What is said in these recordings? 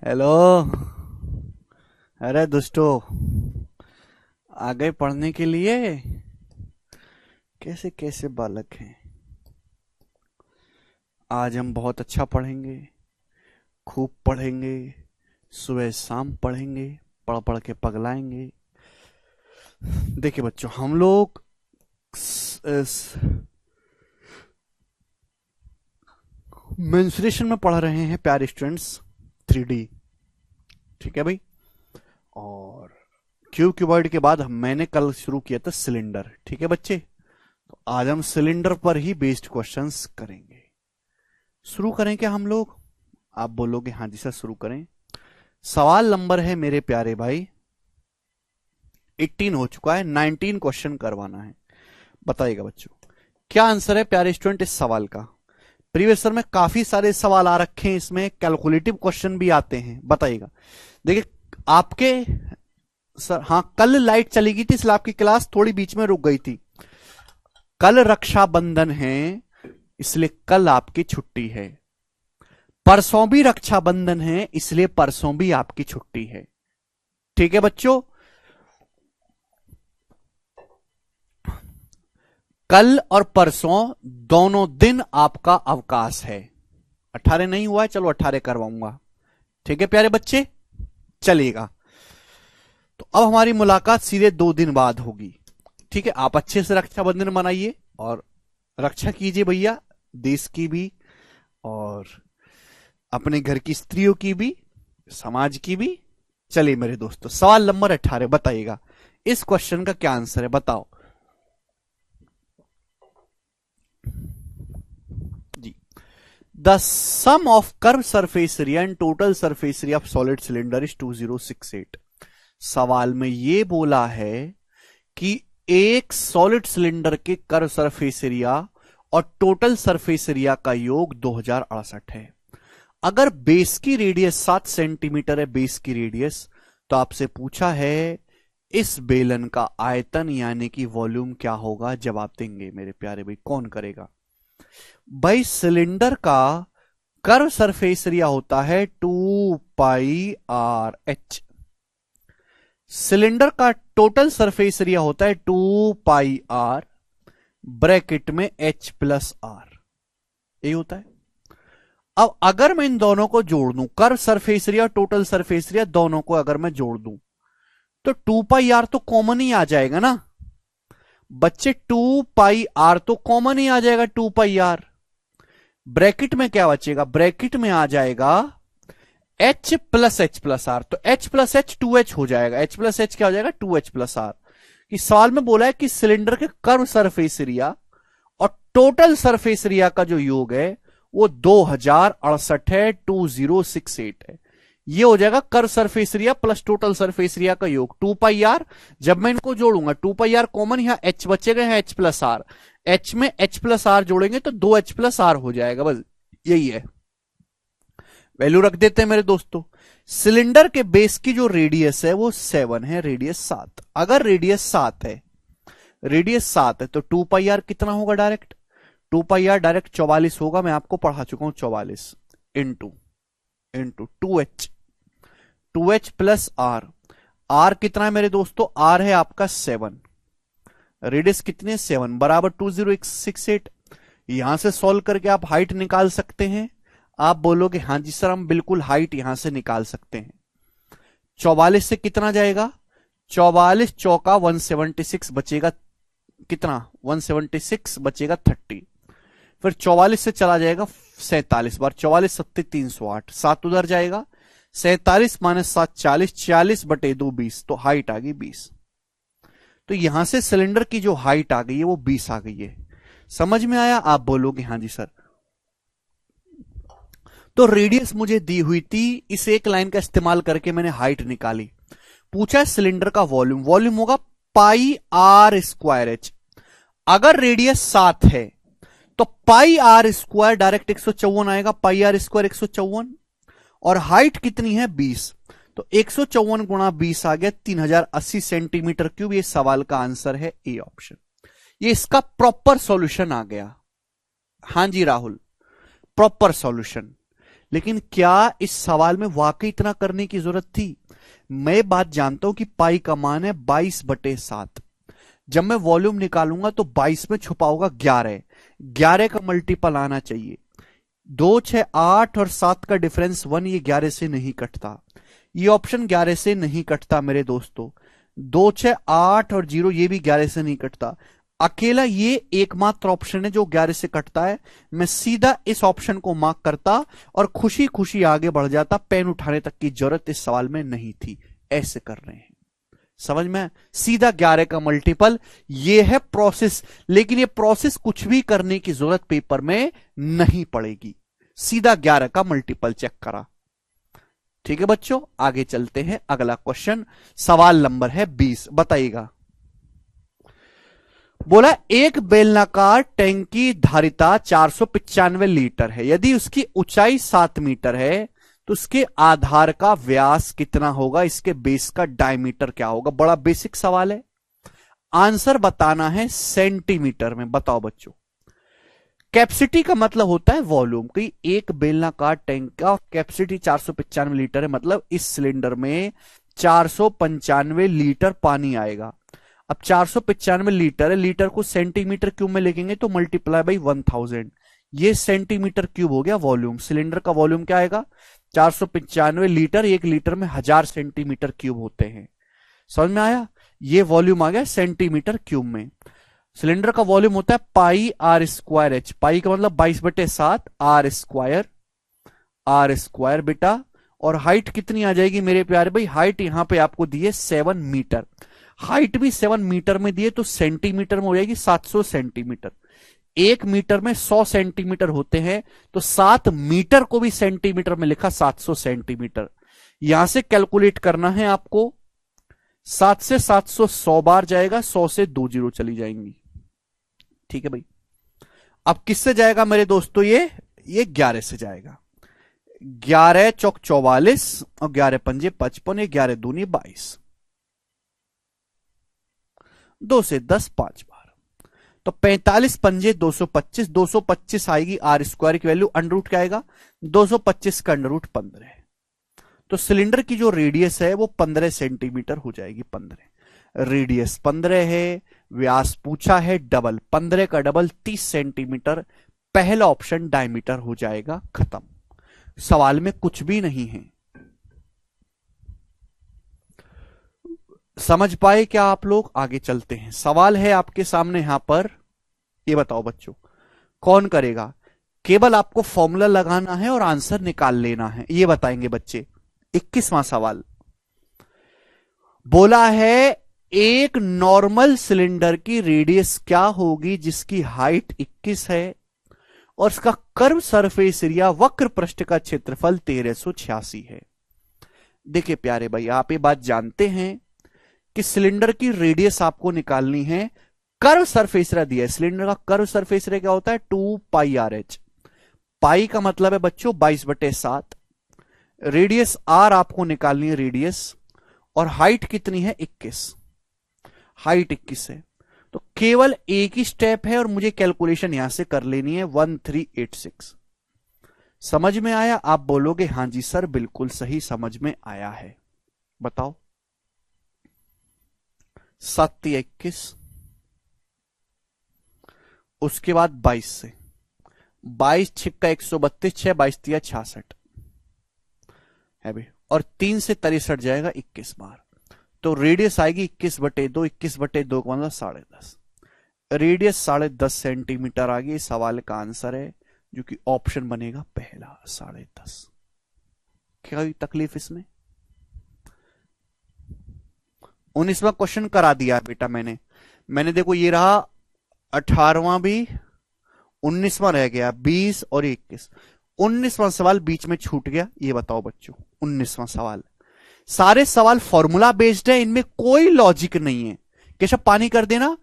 Hello. अरे दुष्टो, आ गए पढ़ने के लिए? कैसे कैसे बालक हैं। आज हम बहुत अच्छा पढ़ेंगे, खूब पढ़ेंगे, सुबह शाम पढ़ेंगे, पढ़ पढ़ के पगलाएंगे। देखिए बच्चों, हम लोग मेंसुरेशन में पढ़ रहे हैं प्यारे स्टूडेंट्स, 3D। ठीक है भाई। और क्यूबॉइड के बाद मैंने कल शुरू किया था सिलेंडर। ठीक है बच्चे, तो आज हम सिलेंडर पर ही बेस्ड क्वेश्चंस करेंगे। शुरू करें क्या हम लोग? आप बोलोगे हाँ जी सर शुरू करें। सवाल नंबर है मेरे प्यारे भाई 18 हो चुका है, 19 क्वेश्चन करवाना है। बताइएगा बच्चों, क्या आंसर है प्यारे स्टूडेंट इस सवाल का? प्रीवियस ईयर में काफी सारे सवाल आ रखे हैं, इसमें कैलकुलेटिव क्वेश्चन भी आते हैं। बताइएगा। देखिए आपके सर, हाँ कल लाइट चली गई थी इसलिए आपकी क्लास थोड़ी बीच में रुक गई थी। कल रक्षाबंधन है इसलिए कल आपकी छुट्टी है। परसों भी रक्षाबंधन है इसलिए परसों भी आपकी छुट्टी है। ठीक है बच्चों, कल और परसों दोनों दिन आपका अवकाश है। 18 नहीं हुआ है, चलो 18 करवाऊंगा। ठीक है प्यारे बच्चे, चलिएगा। तो अब हमारी मुलाकात सीधे 2 दिन बाद होगी। ठीक है, आप अच्छे से रक्षाबंधन मनाइए और रक्षा कीजिए भैया, देश की भी और अपने घर की स्त्रियों की भी, समाज की भी। चलिए मेरे दोस्तों, सवाल नंबर 18 बताइएगा, इस क्वेश्चन का क्या आंसर है बताओ जी। The sum of curve surface area and total surface area of solid cylinder is 2068। सवाल में यह बोला है कि एक सॉलिड सिलेंडर के कर्व सरफेस एरिया और टोटल सरफेस एरिया का योग 2068 है। अगर बेस की रेडियस 7 सेंटीमीटर है, बेस की रेडियस, तो आपसे पूछा है इस बेलन का आयतन यानी कि वॉल्यूम क्या होगा? जवाब देंगे मेरे प्यारे भाई, कौन करेगा? भाई सिलेंडर का कर्व सरफेस एरिया होता है 2πr(h). सिलेंडर का टोटल सरफेस एरिया होता है 2πr ब्रैकेट में h+r, ये होता है। अब अगर मैं इन दोनों को जोड़ दूं, कर्व सरफेस एरिया और टोटल सरफेस एरिया दोनों को अगर मैं जोड़ दूं, तो 2πr तो कॉमन ही आ जाएगा ना बच्चे। 2πr तो कॉमन ही आ जाएगा, 2πr। ब्रैकेट में क्या बचेगा? ब्रैकेट में आ जाएगा h+h+r, तो h+h 2h हो जाएगा। h+h क्या हो जाएगा? 2h+r। इस सवाल में बोला है कि सिलेंडर के कर्व सरफेस एरिया और टोटल सरफेस एरिया का जो योग है वो 2068 है, 2068 है। ये हो जाएगा curve surface area plus total surface area का योग 2πr। जब मैं इनको जोड़ूंगा 2πr कॉमन, यहां h बचेगा, यहां h+r, h में h+r जोड़ेंगे तो 2h+r हो जाएगा। बस यही है, वैल्यू रख देते हैं मेरे दोस्तों। सिलेंडर के बेस की जो रेडियस है वो 7 है, रेडियस 7। अगर रेडियस 7 है, रेडियस 7 है तो 2πr कितना होगा? डायरेक्ट 2πr डायरेक्ट 44 होगा। मैं आपको पढ़ा चुका हूं 44 into 2h, 2h plus r। r कितना है मेरे दोस्तों? r है आपका 7, रेडियस कितनी है? 7 बराबर 2068। यहां से सॉल्व करके आप हाइट निकाल सकते हैं। आप बोलोगे हाँ जी सर हम बिल्कुल हाइट यहां से निकाल सकते हैं। 44 से कितना जाएगा? 44 चौका 176 बचेगा, कितना? 176 बचेगा 30। फिर 44 से चला जाएगा 47 बार, 44 सत्ते 308, 7 उधर जाएगा, 47 माइनस 7 40, 40/2 20, तो हाइट आ गई 20। तो यहां से सिलेंडर की जो हाइट आ गई है वो 20 आ गई है। समझ में आया? आप बोलोगे हाँ जी सर। तो रेडियस मुझे दी हुई थी, इस एक लाइन का इस्तेमाल करके मैंने हाइट निकाली। पूछा सिलेंडर का वॉल्यूम, वॉल्यूम होगा πr²h। अगर रेडियस 7 है तो πr² डायरेक्ट 154 आएगा, πr² 154, और हाइट कितनी है? 20, तो 154 गुणा 20 आ गया 3080 सेंटीमीटर क्यूब। ये सवाल का आंसर है ए ऑप्शन। ये इसका प्रॉपर सॉल्यूशन आ गया। हां जी राहुल, प्रॉपर सॉल्यूशन। लेकिन क्या इस सवाल में वाकई इतना करने की जरूरत थी? मैं बात जानता हूं कि पाई का मान है 22/7। जब मैं वॉल्यूम निकालूंगा तो 22 में छुपा होगा 11। 11 का मल्टीपल आना चाहिए। 2, 6, 8 और 7 का डिफरेंस 1, ये 11 से नहीं कटता। ये ऑप्शन 11 से नहीं कटता मेरे दोस्तों। 2, 6, 8 और 0 ये भी 11 से नहीं कटता। अकेला ये एकमात्र ऑप्शन है जो 11 से कटता है। मैं सीधा इस ऑप्शन को मार्क करता और खुशी खुशी आगे बढ़ जाता। पेन उठाने तक की जरूरत इस सवाल में नहीं थी। ऐसे कर रहे हैं, समझ में? सीधा 11 का मल्टीपल, ये है प्रोसेस। लेकिन ये प्रोसेस कुछ भी करने की जरूरत पेपर में नहीं पड़ेगी। सीधा 11 का मल्टीपल चेक करा। ठीक है बच्चों, आगे चलते हैं। अगला क्वेश्चन, सवाल नंबर है 20। बताइएगा। बोला एक बेलनाकार टैंक की धारिता 495 लीटर है। यदि उसकी ऊंचाई 7 मीटर है तो उसके आधार का व्यास कितना होगा? इसके बेस का डायमीटर क्या होगा? बड़ा बेसिक सवाल है। आंसर बताना है सेंटीमीटर में। बताओ बच्चों। कैपेसिटी का मतलब होता है वॉल्यूम। कि एक बेलनाकार टैंक का कैपेसिटी 495 लीटर है, मतलब इस सिलेंडर में 495 लीटर पानी आएगा। अब 495 लीटर है, लीटर को सेंटीमीटर क्यूब में लिखेंगे तो मल्टीप्लाई बाई 1000। ये सेंटीमीटर क्यूब हो गया वॉल्यूम। सिलेंडर का वॉल्यूम क्या आएगा? 495 लीटर। 1 लीटर में 1000 सेंटीमीटर क्यूब होते हैं। समझ में आया? ये वॉल्यूम आ गया सेंटीमीटर क्यूब में। सिलेंडर का वॉल्यूम होता है पाई आर स्क्वायर एच। पाई का मतलब 22/7 आर स्क्वायर बेटा। और हाइट कितनी आ जाएगी मेरे प्यारे भाई? हाइट यहां पे आपको दी है 7 मीटर। हाइट भी 7 मीटर में दिए तो सेंटीमीटर में हो जाएगी 700 सेंटीमीटर। 1 मीटर में 100 सेंटीमीटर होते हैं तो 7 मीटर को भी सेंटीमीटर में लिखा 700 सेंटीमीटर। यहां से कैलकुलेट करना है आपको। 7 से 700 100 बार जाएगा, 100 से 2 जीरो चली जाएंगी। ठीक है भाई। अब किससे जाएगा मेरे दोस्तों? ये 11 से जाएगा। 11 चौक 44 और 11 पंजे 55, 11 दूनी 22। 2 से 10 5 बार तो 45 पंजे 225। 225 आएगी आर स्क्वायर की वैल्यू। अंडर रूट क्या आएगा? 225 का अंडर रूट 15। तो सिलेंडर की जो रेडियस है वो 15 सेंटीमीटर हो जाएगी। 15 रेडियस 15 है, व्यास पूछा है डबल। 15 का डबल 30 सेंटीमीटर। पहला ऑप्शन डायमीटर हो जाएगा। खत्म। सवाल में कुछ भी नहीं है। समझ पाए क्या आप लोग? आगे चलते हैं। सवाल है आपके सामने यहां पर। ये बताओ बच्चों, कौन करेगा? केवल आपको फॉर्मूला लगाना है और आंसर निकाल लेना है। ये बताएंगे बच्चे। 21वां सवाल बोला है एक नॉर्मल सिलेंडर की रेडियस क्या होगी जिसकी हाइट 21 है और इसका कर्व सरफेस एरिया वक्र पृष्ठ का क्षेत्रफल 1386 है। देखिए प्यारे भाई, आप ये बात जानते हैं कि सिलेंडर की रेडियस आपको निकालनी है। कर्व सरफेस एरिया दिया है। सिलेंडर का कर्व सरफेस एरिया क्या होता है? 2 पाई आर एच। पाई का मतलब है बच्चों 22/7। रेडियस आर आपको निकालनी है रेडियस। और हाइट कितनी है? 21। हाइट 21 है तो केवल एक ही स्टेप है और मुझे कैलकुलेशन यहां से कर लेनी है 1386। समझ में आया? आप बोलोगे हां जी सर बिल्कुल सही समझ में आया है। बताओ। 7 21, उसके बाद 22 से 22 6 132, 6 22 66 है भाई। और 3 से 63 जाएगा 21 बार। तो रेडियस आएगी 21/2। 21/2 का मतलब 10.5। रेडियस 10.5 सेंटीमीटर आ गई। सवाल का आंसर है जो कि ऑप्शन बनेगा पहला 10.5। क्या हुई तकलीफ इसमें? 19वां क्वेश्चन करा दिया बेटा मैंने देखो ये रहा 18वां भी, 19वां रह गया, 20 और 21। 19वां सवाल बीच में छूट गया। ये बताओ बच्चों 19वां सवाल। सारे सवाल फॉर्मूला बेस्ड है, इनमें कोई लॉजिक नहीं है। केशव पानी कर देना।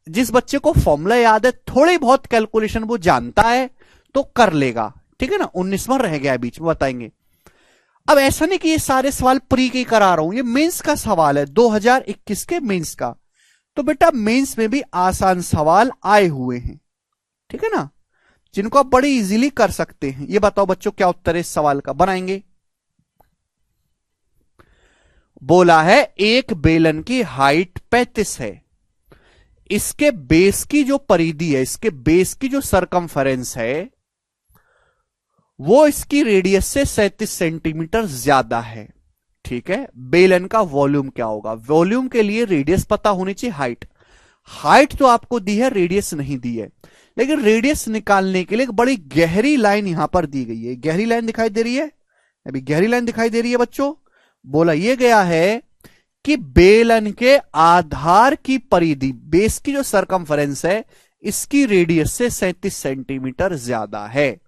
जिस बच्चे को फॉर्मूला याद है, थोड़ी बहुत कैलकुलेशन वो जानता है तो कर लेगा। ठीक है ना? 19वां रह गया बीच में, बताएंगे। अब ऐसा नहीं कि ये सारे सवाल प्री के करा रहा हूं, ये मेंस का सवाल है 2021 के मेंस का। तो बेटा मेंस में भी आसान सवाल आए हुए हैं। ठीक है ना? जिनको आप बड़ी इजीली कर सकते हैं। ये बताओ बच्चों क्या उत्तर है इस सवाल का, बनाएंगे। बोला है एक बेलन की हाइट 35 है, इसके बेस की जो परिधि है, इसके बेस की जो सरकमफेरेंस है वो इसकी रेडियस से 37 सेंटीमीटर ज्यादा है। ठीक है, बेलन का वॉल्यूम क्या होगा? वॉल्यूम के लिए रेडियस पता होनी चाहिए, हाइट। हाइट तो आपको दी है, रेडियस नहीं दी है। लेकिन रेडियस निकालने के लिए एक बड़ी गहरी लाइन यहां पर दी गई है। गहरी लाइन दिखाई दे रही है, अभी गहरी लाइन दिखाई दे रही है बच्चों। बोला यह गया है कि बेलन के आधार की परिधि, बेस की जो सरकमफेरेंस है, इसकी रेडियस से 37 सेंटीमीटर ज्यादा है।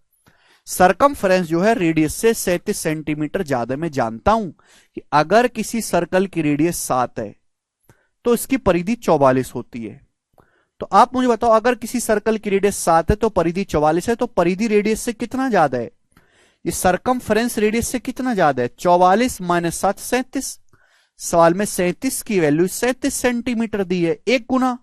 सरकमफेरेंस जो है रेडियस से 37 सेंटीमीटर ज्यादा। मैं जानता हूं कि अगर किसी सर्कल की रेडियस 7 है तो इसकी परिधि 44 होती है। तो आप मुझे बताओ, अगर किसी सर्कल की रेडियस 7 है तो परिधि 44 है, तो परिधि रेडियस से कितना ज्यादा है? ये सरकमफेरेंस रेडियस से कितना ज्यादा है? 44 माइनस 7 37। सवाल में 37 की वैल्यू 37 सेंटीमीटर दी है, एक गुना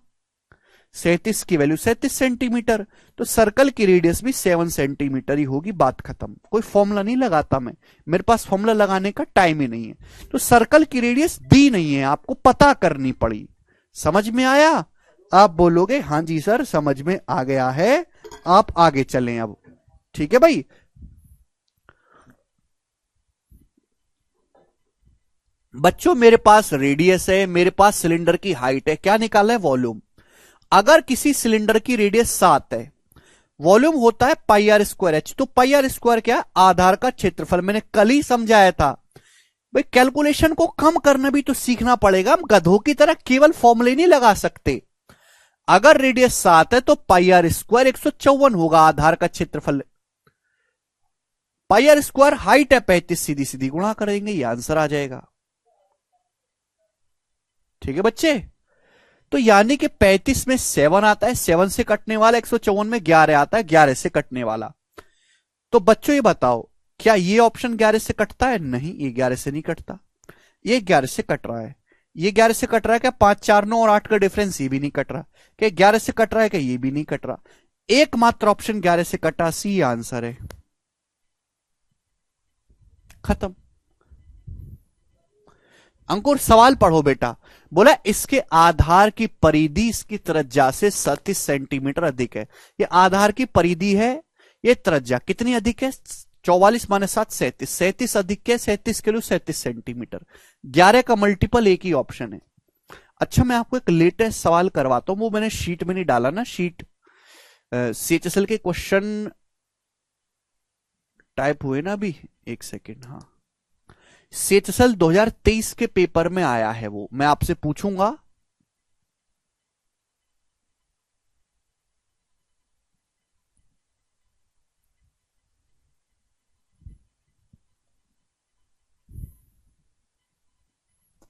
37 की वैल्यू 37 सेंटीमीटर, तो सर्कल की रेडियस भी 7 सेंटीमीटर ही होगी। बात खत्म। कोई फॉर्मूला नहीं लगाता मैं, मेरे पास फॉर्मूला लगाने का टाइम ही नहीं है। तो सर्कल की रेडियस दी नहीं है, आपको पता करनी पड़ी। समझ में आया? आप बोलोगे हां जी सर समझ में आ गया है, आप आगे चलें अब। ठीक है भाई, बच्चों मेरे पास रेडियस है, मेरे पास सिलेंडर की हाइट है, क्या निकालना है? वॉल्यूम। अगर किसी सिलेंडर की रेडियस 7 है, वॉल्यूम होता है पाई आर स्क्वायर एच, तो पाई आर स्क्वायर क्या है? आधार का क्षेत्रफल। मैंने कल ही समझाया था भाई, कैलकुलेशन को कम करना भी तो सीखना पड़ेगा। हम गधों की तरह केवल फॉर्मूले नहीं लगा सकते। अगर रेडियस 7 है तो पाई आर स्क्वायर 154 होगा आधार का क्षेत्रफल। पाई आर स्क्वायर हाइट है 35, सीधी सीधी गुणा करेंगे, ये आंसर आ जाएगा। ठीक है बच्चे, तो यानी कि 35 में 7 आता है, 7 से कटने वाला, 154 में 11 आता है, 11 से कटने वाला। तो बच्चों ये बताओ, क्या ये ऑप्शन 11 से कटता है? नहीं, ये 11 से नहीं कटता, ये 11 से कट रहा है। ये 11 से कट रहा है क्या? 5 4 9 और 8 का डिफरेंस, ये भी नहीं कट रहा। क्या 11 से कट रहा है? क्या ये भी नहीं कट रहा। एकमात्र ऑप्शन 11 से कटा, सी आंसर है। खत्म। अंकुर सवाल पढ़ो बेटा। बोला इसके आधार की परिधि इसकी त्रिज्या से 37 सेंटीमीटर अधिक है। ये आधार की परिधि है, ये त्रिज्या कितनी अधिक है? 44 माइनस 7 37, 37 अधिक है, 37 के लिए 37 सेंटीमीटर। 11 का मल्टीपल एक ही ऑप्शन है। अच्छा मैं आपको एक लेटेस्ट सवाल करवाता हूं, वो मैंने शीट में नहीं डाला ना, शीट सीएचएसएल के क्वेश्चन टाइप हुए ना अभी, एक सेकेंड। हाँ, सीएचएसएल 2023 के पेपर में आया है, वो मैं आपसे पूछूंगा।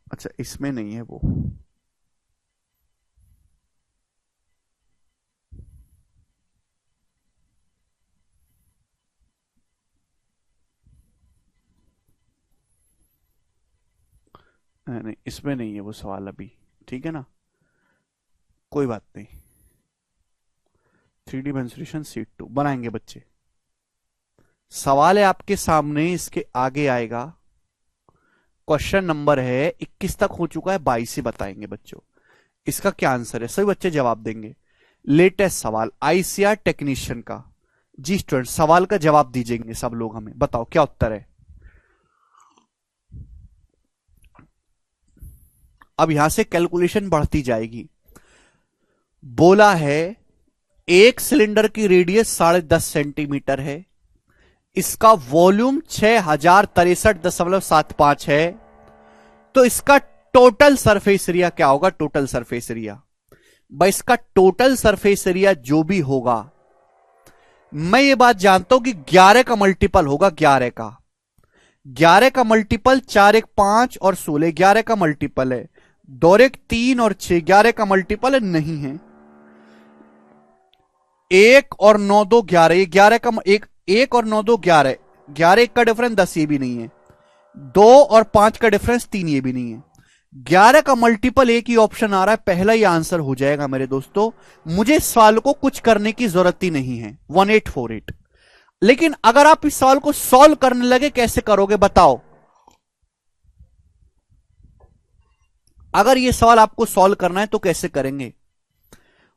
अच्छा इसमें नहीं है वो, नहीं इसमें नहीं है वो सवाल अभी। ठीक है ना, कोई बात नहीं। 3D मेंसुरेशन सीट 2 बनाएंगे बच्चे। सवाल है आपके सामने, इसके आगे आएगा। क्वेश्चन नंबर है 21 तक हो चुका है, 22 से बताएंगे बच्चों इसका क्या आंसर है। सभी बच्चे जवाब देंगे। लेटेस्ट सवाल आईसीआर टेक्नीशियन का। जी स्टूडेंट सवाल का जवाब दीजिएंगे सब लोग, हमें बताओ क्या उत्तर है। अब यहां से कैलकुलेशन बढ़ती जाएगी। बोला है एक सिलेंडर की रेडियस 10.5 सेंटीमीटर है, इसका वॉल्यूम 6063.75 है, तो इसका टोटल सरफेस एरिया क्या होगा? टोटल सरफेस एरिया भाई, इसका टोटल सरफेस एरिया जो भी होगा, मैं ये बात जानता हूं कि 11 का मल्टीपल होगा। 11 का 4 1 5 और 16 11 का मल्टीपल है। 2 1 3 और 6 11 का मल्टीपल है, नहीं है। 1 और 9 2 11, ये 11 का एक और 9 2 11, 11 1 का डिफरेंस 10, ये भी नहीं है। 2 और 5 का डिफरेंस 3, ये भी नहीं है। 11 का मल्टीपल एक ही ऑप्शन आ रहा है, पहला ही आंसर हो जाएगा मेरे दोस्तों। मुझे इस सवाल को कुछ करने की जरूरत ही नहीं है, 1848। लेकिन अगर आप इस सवाल को सॉल्व करने लगे, कैसे करोगे बताओ? अगर यह सवाल आपको सॉल्व करना है तो कैसे करेंगे?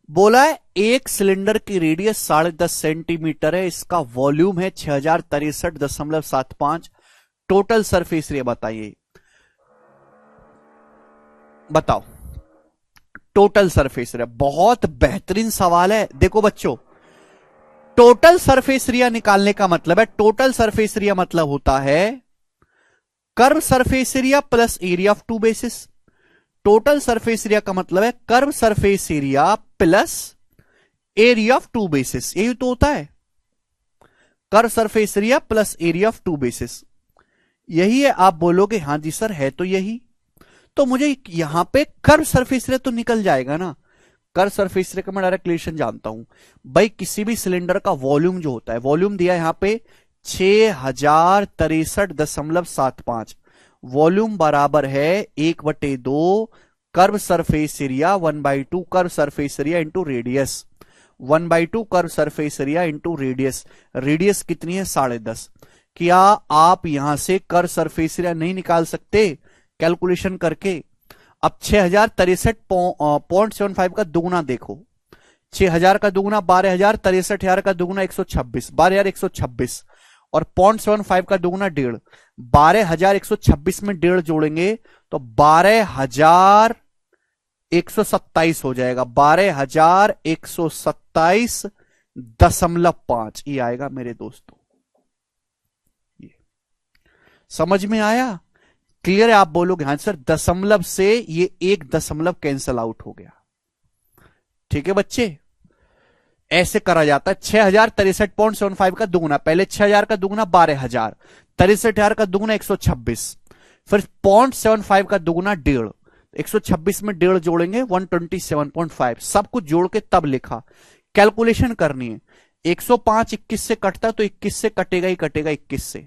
बोला है एक सिलेंडर की रेडियस 10.5 सेंटीमीटर है, इसका वॉल्यूम है 6063.75, टोटल सरफेस एरिया बताइए। बताओ टोटल सरफेस एरिया। बहुत बेहतरीन सवाल है। देखो बच्चों, टोटल सरफेस एरिया निकालने का मतलब है, टोटल सरफेस एरिया मतलब होता है curve surface area plus area of two bases. Total surface area का मतलब है curve surface area plus area of two bases, यही तो होता है, curve surface area plus area of two bases. यही है। आप बोलोगे हां जी सर है तो यही, तो मुझे यहां पे कर्व सरफेस एरिया तो निकल जाएगा ना। कर्व सरफेस एरिया का मैं डायरेक्ट रिलेशन जानता हूं भाई, किसी भी सिलेंडर का वॉल्यूम जो होता है, वॉल्यूम दिया यहां पे 6063.75, वॉल्यूम बराबर है 1/2 curve surface area 1/2 curve surface area into radius, 1/2 curve surface area into radius. Radius कितनी है? 10.5। क्या आप यहां से कर्व सरफेस एरिया नहीं निकाल सकते कैलकुलेशन करके? अब 6063.75 का दुगुना देखो, 6000 का दुगुना 12000, 63,000 का दुगुना 126, 12126, और 0.75 का दुगुना 1.5, 12126 में 1.5 जोड़ेंगे तो 12127 हो जाएगा, 12127.5 ये आएगा मेरे दोस्तों। ये समझ में आया? क्लियर है? आप बोलोगे हाँ सर, दशमलव से ये एक दशमलव कैंसल आउट हो गया। ठीक है बच्चे, ऐसे करा जाता है। 6063.75 का दुगुना, पहले 6000 का दुगुना 12000, 63,000 का दुगुना 126, फिर 0.75 का दुगुना 1.5, 126 में 1.5 जोड़ेंगे 127.5, सब कुछ जोड़ के तब लिखा। कैलकुलेशन करनी है, 105 21 से कटता तो 21 से कटेगा ही कटेगा, 21 से।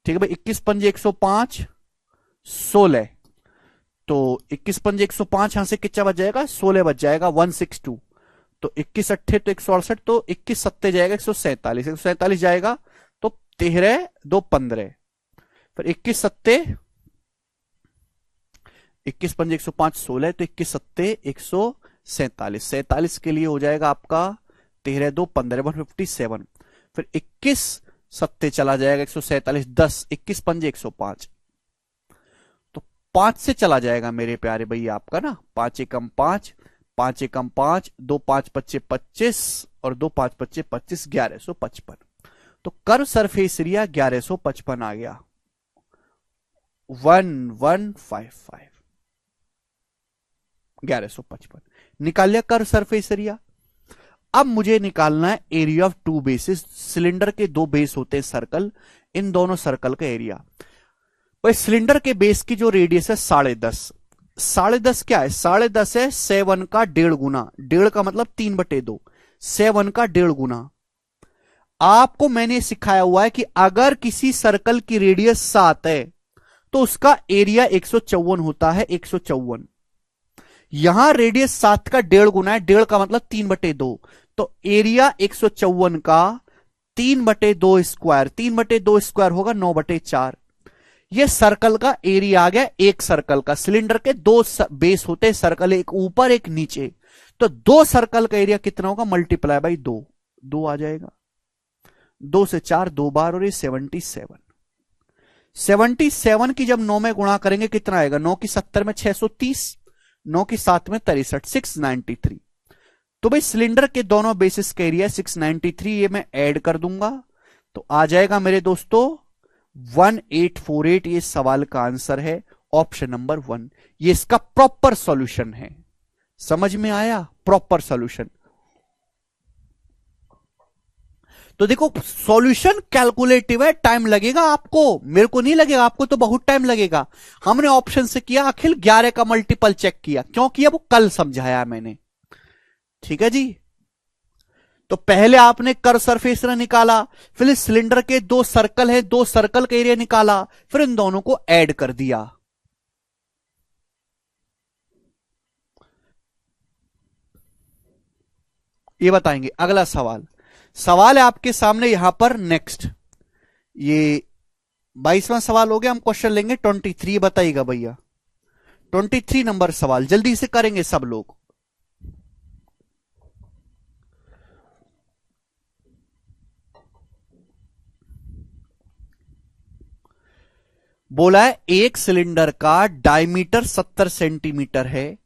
ठीक है भाई, 21 पंजे 105 16, तो 21 पंजे 105, यहां से कितना बच जाएगा? 16 बच जाएगा, 162, तो 21 अट्ठे तो 168, तो 21 सत्ते जाएगा 147, 147 जाएगा तो 13 2 15, फिर 21 सत्ते 21 पंजे 105 16, तो 21 सत्ते 147, 47 के लिए हो जाएगा आपका 13 2 15 157, फिर 21 सत्ते चला जाएगा 147 10, 21 पंजे 105, तो 5 से चला जाएगा मेरे प्यारे भैया आपका ना, 5 एकम 5, 5 एकम 5, 2 5 25 25 और 2 5 25 25, 1155। तो कर्व सरफेस एरिया 1155 आ गया, 1155, 1155 निकाल लिया कर्व सरफेस एरिया। अब मुझे निकालना है area of two bases. Cylinder के दो बेस होते हैं सर्कल, इन दोनों सर्कल का एरिया। भाई सिलेंडर के बेस की जो रेडियस है 10.5, 10.5 क्या है? 10.5 है 7 का 1.5 गुना, 1.5 का मतलब 3/2, 7 का 1.5 गुना। आपको मैंने सिखाया हुआ है कि अगर किसी सर्कल की रेडियस 7 है तो उसका एरिया 154 होता है, 154। यहां रेडियस 7 का 1.5 गुना है, 1.5 का मतलब 3/2, तो एरिया 154 का 3/2 स्क्वायर, 3/2 स्क्वायर होगा 9/4। ये सर्कल का एरिया आ गया, एक सर्कल का। सिलेंडर के दो बेस होते हैं सर्कल, एक ऊपर एक नीचे, तो दो सर्कल का एरिया कितना होगा? मल्टीप्लाई बाई 2, 2 आ जाएगा, 2 से 4 2 बार, और ये 77। 77 की जब 9 में गुणा करेंगे कितना आएगा? 9 की 70 में 630, 9 की 7 में 63, 693। तो भाई सिलेंडर के दोनों बेसिस का एरिया 693, ये मैं ऐड कर दूंगा तो आ जाएगा मेरे दोस्तों 1848। ये सवाल का आंसर है ऑप्शन नंबर 1, ये इसका प्रॉपर सॉल्यूशन है। समझ में आया? Proper solution. तो देखो सॉल्यूशन कैलकुलेटिव है, टाइम लगेगा आपको, मेरे को नहीं लगेगा, आपको तो बहुत टाइम लगेगा। हमने ऑप्शन से किया, अखिल 11 का मल्टीपल चेक किया, क्यों किया वो कल समझाया मैंने। ठीक है जी, तो पहले आपने कर्व सरफेस एरिया निकाला, फिर सिलेंडर के दो सर्कल है, दो सर्कल का एरिया निकाला, फिर इन दोनों को ऐड कर दिया। ये बताएंगे। अगला सवाल, सवाल है आपके सामने यहां पर नेक्स्ट, ये 22वां सवाल हो गया। हम क्वेश्चन लेंगे 23, बताइएगा भैया 23 नंबर सवाल, जल्दी से करेंगे सब लोग। बोला है एक सिलेंडर का डायमीटर 70 सेंटीमीटर है,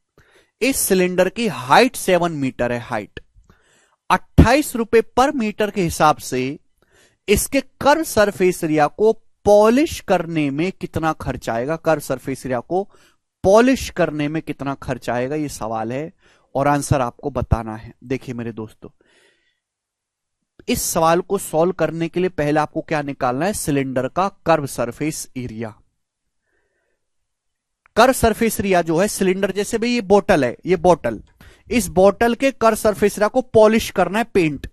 इस सिलेंडर की हाइट 7 मीटर है, हाइट 28 रुपए पर मीटर के हिसाब से इसके कर्व सरफेस एरिया को पॉलिश करने में कितना खर्च आएगा, कर्व सरफेस एरिया को पॉलिश करने में कितना खर्च आएगा, ये सवाल है और आंसर आपको बताना है। देखिए मेरे दोस्तों, इस सवाल को सॉल्व करने के लिए पहले आपको क्या निकालना है, सिलेंडर का curve surface area. Curve surface area जो है सिलेंडर, जैसे भाई ये बोतल है, ये बोतल, इस बोतल के कर्व सरफेस एरिया को पॉलिश करना है, पेंट,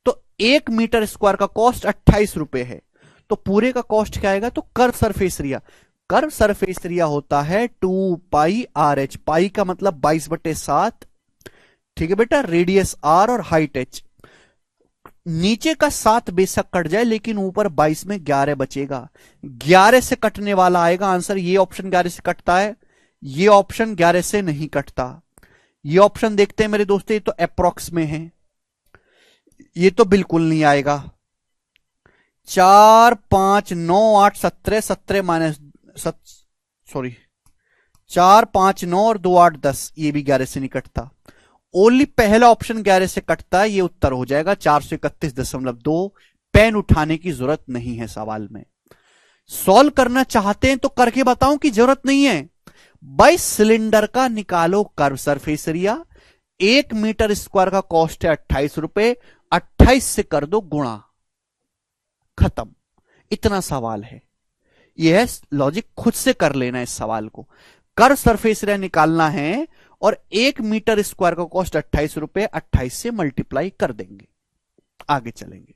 तो 1 मीटर स्क्वायर का कॉस्ट 28 रुपए है, तो पूरे का कॉस्ट क्या आएगा, तो curve surface area, curve surface area होता है 2 पाई आर एच, पाई का मतलब 22/7, ठीक है बेटा, रेडियस आर और हाइट एच, नीचे का 7 बेशक कट जाए लेकिन ऊपर 22 में 11 बचेगा, 11 से कटने वाला आएगा आंसर। ये ऑप्शन 11 से कटता है, ये ऑप्शन 11 से नहीं कटता। ये ऑप्शन देखते हैं मेरे दोस्तों, ये तो अप्रोक्स में है, ये तो बिल्कुल नहीं आएगा। 4 5 9 8 17 17 माइनस सॉरी 4 5 9 और 2 8 10, ये भी 11 से नहीं कटता। ओनली पहला ऑप्शन 11 से कटता है, ये उत्तर हो जाएगा 431.2। पेन उठाने की जरूरत नहीं है सवाल में। सॉल्व करना चाहते हैं तो करके बताऊं कि जरूरत नहीं है। भाई सिलेंडर का निकालो curve surface area, 1 metre square का कॉस्ट है 28 रुपए, 28 से कर दो गुणा, खत्म। इतना सवाल है, यह है लॉजिक, खुद से कर लेना इस सवाल को। कर्व सरफेस एरिया निकालना है और 1 मीटर स्क्वायर का कॉस्ट 28 रुपए, 28 से मल्टीप्लाई कर देंगे, आगे चलेंगे।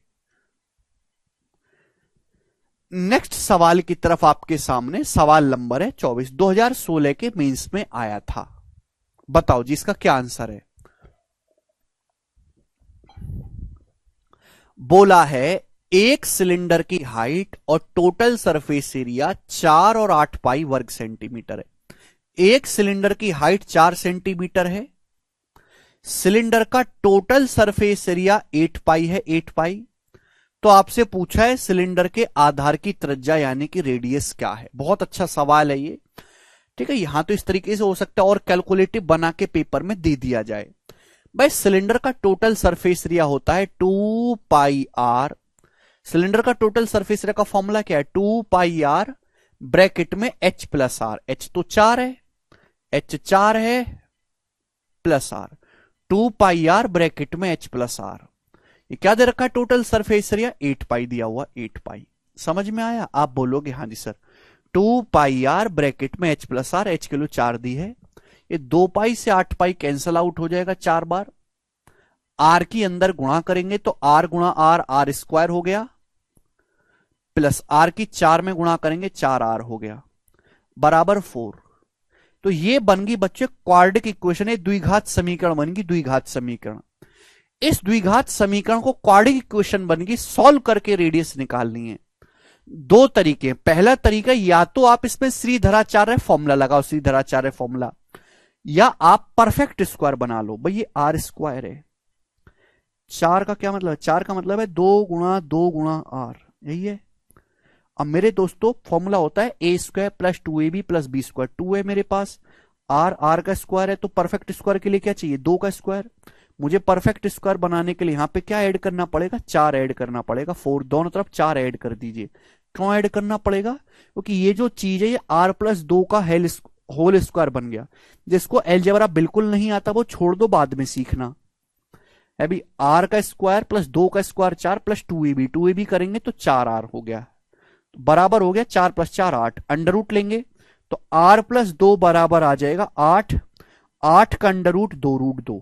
नेक्स्ट सवाल की तरफ आपके सामने सवाल नंबर है 24, 2016 के मेंस में आया था। बताओ जी इसका क्या आंसर है। बोला है एक सिलेंडर की हाइट और टोटल सरफेस एरिया 4 और 8 पाई वर्ग सेंटीमीटर है। एक सिलेंडर की हाइट 4 सेंटीमीटर है, सिलेंडर का टोटल सरफेस एरिया 8 पाई है, 8 पाई। तो आपसे पूछा है सिलेंडर के आधार की त्रिज्या यानी कि रेडियस क्या है। बहुत अच्छा सवाल है ये, ठीक है। यहां तो इस तरीके से हो सकता है और कैलकुलेटिव बना के पेपर में दे दिया जाए। भाई सिलेंडर का टोटल सरफेस एरिया होता है 2 पाई आर, सिलेंडर का टोटल सरफेस एरिया का फॉर्मूला क्या है, 2 पाई आर ब्रैकेट में h प्लस आर, h तो 4 है, h 4 है plus r, 2 pi r bracket में h प्लस आर। ये क्या दे रखा है, टोटल सरफेस एरिया 8 पाई दिया हुआ, 8 पाई। समझ में आया, आप बोलोगे हाँ जी सर। 2 पाई आर ब्रैकेट में h प्लस आर, h किलो 4 दी है, ये 2 पाई से 8 पाई कैंसल आउट हो जाएगा 4 बार। आर की अंदर गुणा करेंगे तो आर गुणा आर, आर स्क्वायर हो गया, प्लस आर की 4 में गुणा करेंगे 4 आर हो गया, बराबर 4। तो ये बन गई बच्चे क्वाड्रेटिक इक्वेशन, है द्विघात समीकरण बन गई, द्विघात समीकरण। इस द्विघात समीकरण को क्वाड्रेटिक इक्वेशन बन गई, सॉल्व करके रेडियस निकालनी है। दो तरीके, पहला तरीका या तो आप इसमें श्रीधराचार्य फॉर्मूला लगाओ, श्रीधराचार्य फॉर्मूला, या आप परफेक्ट स्क्वायर बना लो। भाई ये आर स्क्वायर है, 4 का क्या मतलब है, 4 का मतलब है 2 गुणा 2 गुणा आर, यही है। अब मेरे दोस्तों फॉर्मूला होता है a square plus 2ab plus b square, 2 है मेरे पास, आर आर का स्क्वायर है, तो परफेक्ट स्क्वायर के लिए क्या चाहिए, 2 का स्क्वायर। मुझे परफेक्ट स्क्वायर बनाने के लिए यहां पे क्या ऐड करना पड़ेगा, 4 ऐड करना पड़ेगा, 4 दोनों तरफ 4 ऐड कर दीजिए। क्यों ऐड करना पड़ेगा, क्योंकि ये जो चीज है ये आर प्लस 2 का होल स्क्वायर बन गया। जिसको अलजेब्रा बिल्कुल नहीं आता वो छोड़ दो, बाद में सीखना है भी। आर का स्क्वायर प्लस 2 का स्क्वायर 4 प्लस 2ab, 2ab करेंगे तो 4r हो गया, बराबर हो गया 4 प्लस 4 8। अंडर रूट लेंगे तो r प्लस 2 बराबर आ जाएगा 8, 8 का अंडर रूट 2 रूट 2,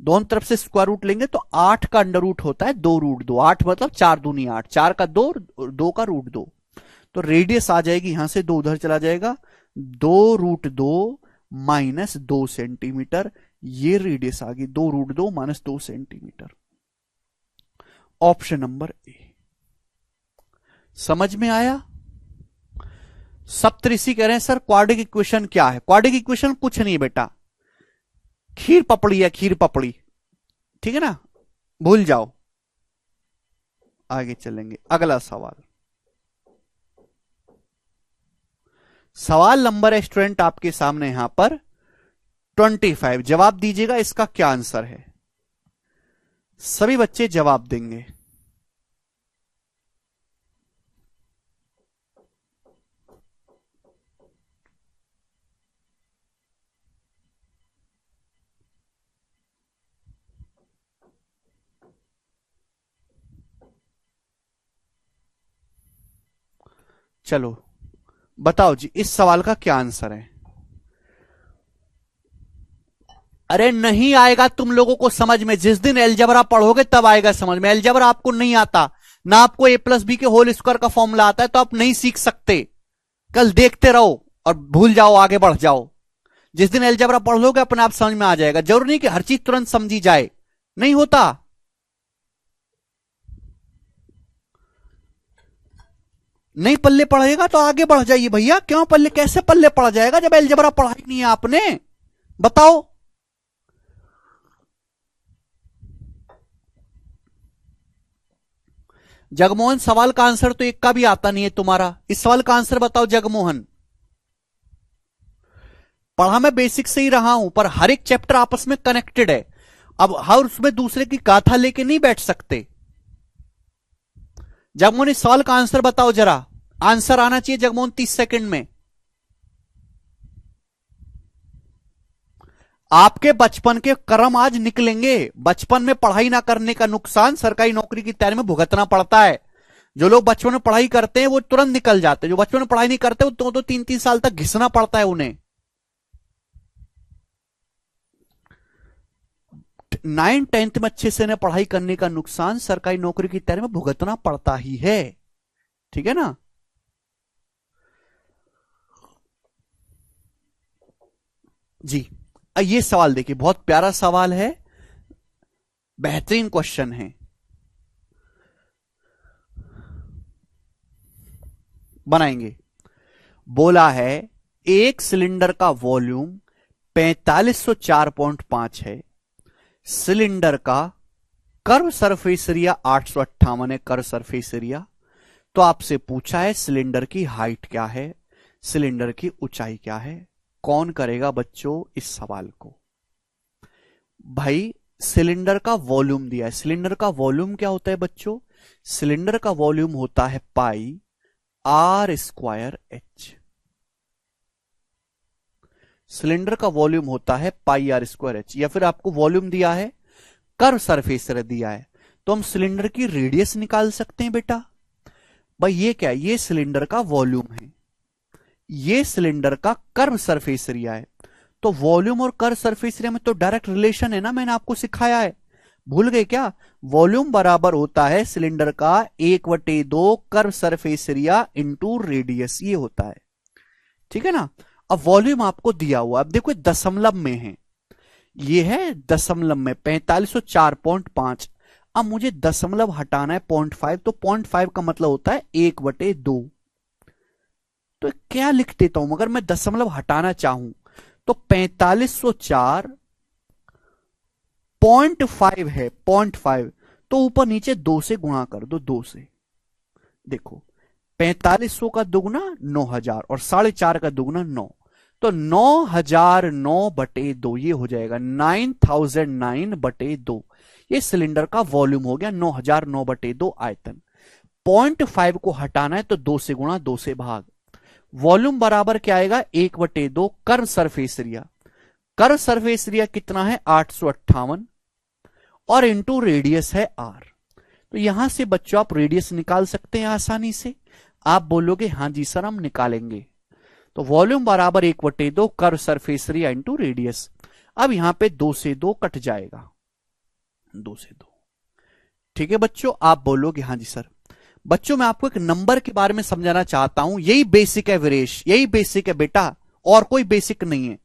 दोनों तरफ से स्क्वायर रूट लेंगे तो 8 का अंडर रूट होता है 2 रूट 2, 8 मतलब 4 दूनी 8, 4 का 2, 2 का रूट 2। तो रेडियस आ जाएगी यहां से 2 उधर चला जाएगा, 2 रूट 2 -2 सेंटीमीटर। ये रेडियस आ गई 2√2 -2 सेंटीमीटर। Option number A. समझ में आया? सप्तऋषि कह रहे हैं सर क्वाड्रिक इक्वेशन क्या है? क्वाड्रिक इक्वेशन कुछ नहीं बेटा, खीर पपड़ी है, खीर पपड़ी, ठीक है ना, भूल जाओ। आगे चलेंगे, अगला सवाल। सवाल नंबर है स्टूडेंट आपके सामने यहां पर 25। जवाब दीजिएगा इसका क्या आंसर है। सभी बच्चे जवाब देंगे। चलो बताओ जी, इस सवाल का क्या आंसर है? अरे नहीं आएगा तुम लोगों को समझ में, जिस दिन अलजेब्रा पढ़ोगे तब आएगा समझ में। अलजेब्रा आपको नहीं आता ना, आपको a+b के होल स्क्वायर का फॉर्मूला आता है, तो आप नहीं सीख सकते। कल देखते रहो और भूल जाओ, आगे बढ़ जाओ। जिस दिन अलजेब्रा पढ़ लोगे अपने आप समझ में आ जाएगा। जरूरी नहीं कि हर चीज तुरंत समझी जाए, नहीं होता। नहीं पल्ले पढ़ेगा तो आगे बढ़ जाइए भैया। क्यों पल्ले, कैसे पल्ले पढ़ जाएगा जब अलजेब्रा पढ़ा ही नहीं है आपने? बताओ। जगमोहन, सवाल का आंसर तो एक का भी आता नहीं है तुम्हारा। इस सवाल का आंसर बताओ जगमोहन। पढ़ा मैं बेसिक से ही रहा हूं, पर हर एक चैप्टर आपस में कनेक्टेड है। अब हर उसमें दूसरे की गाथा लेके नहीं बैठ सकते। जगमोहन इस सवाल का आंसर बताओ जरा। आंसर आना चाहिए जगमोहन 30 सेकंड में। आपके बचपन के कर्म आज निकलेंगे। बचपन में पढ़ाई ना करने का नुकसान सरकारी नौकरी की तैयारी में भुगतना पड़ता है। जो लोग बचपन में पढ़ाई करते हैं वो तुरंत निकल जाते हैं, जो बचपन में पढ़ाई नहीं करते वो तो 3-3 साल तक घिसना पड़ता है उन्हें। 9-10 में अच्छे से न पढ़ाई करने का नुकसान सरकारी नौकरी की तैयारी में भुगतना पड़ता ही है, ठीक है ना। जी ये सवाल देखिए, बहुत प्यारा सवाल है, बेहतरीन क्वेश्चन है। बनाएंगे। बोला है एक सिलेंडर का वॉल्यूम 4504.5 है, सिलेंडर का कर्व सरफेस एरिया 858 है, कर्व सरफेस एरिया। तो आपसे पूछा है सिलेंडर की हाइट क्या है, सिलेंडर की ऊंचाई क्या है। कौन करेगा बच्चों इस सवाल को? भाई सिलेंडर का वॉल्यूम दिया है। सिलेंडर का वॉल्यूम क्या होता है बच्चों? सिलेंडर का वॉल्यूम होता है पाई r²h। सिलेंडर का वॉल्यूम होता है पाई r²h। या फिर आपको वॉल्यूम दिया है, कर्व सरफेस एरिया दिया है, तो हम सिलेंडर की रेडियस निकाल सकते हैं बेटा। भाई ये क्या है? ये सिलेंडर का वॉल्यूम है, ये सिलेंडर का कर्व सरफेस एरिया है। तो वॉल्यूम और कर्व सरफेस एरिया में तो डायरेक्ट रिलेशन है ना, मैंने आपको सिखाया है, भूल गए क्या? वॉल्यूम बराबर होता है सिलेंडर का 1/2 curve surface area into radius, ये होता है, ठीक है ना। अब वॉल्यूम आपको दिया हुआ, अब देखो दशमलव में है, ये है दशमलव में 4504.5। अब मुझे दशमलव हटाना है 0.5, तो 0.5 का मतलब होता है 1/2। तो क्या लिख देता हूं, मगर मैं दशमलव हटाना चाहूं तो 4504.5 है, 0.5, तो ऊपर नीचे 2 से गुणा कर दो, 2 से। देखो 4500 का दुगुना 9000 और 4.5 का दुगुना 9, तो 9009/2 ये हो जाएगा 9009/2। ये सिलेंडर का वॉल्यूम हो गया 9009/2 आयतन। 0.5 को हटाना है तो 2 से गुणा, 2 से भाग। वॉल्यूम बराबर क्या आएगा? 1/2 curve surface area. Curve surface area कितना है? 858 और इंटू रेडियस है r। तो यहां से बच्चों आप रेडियस निकाल सकते हैं आसानी से। आप बोलोगे हां जी सर हम निकालेंगे। तो वॉल्यूम बराबर 1/2 curve surface area into radius. अब यहां पे 2 से 2 कट जाएगा, 2 से 2, ठीक है बच्चों। आप बोलोगे हां जी सर। बच्चों मैं आपको एक नंबर के बारे में समझाना चाहता हूं, यही बेसिक है वीरेश, यही बेसिक है बेटा, और कोई बेसिक नहीं है।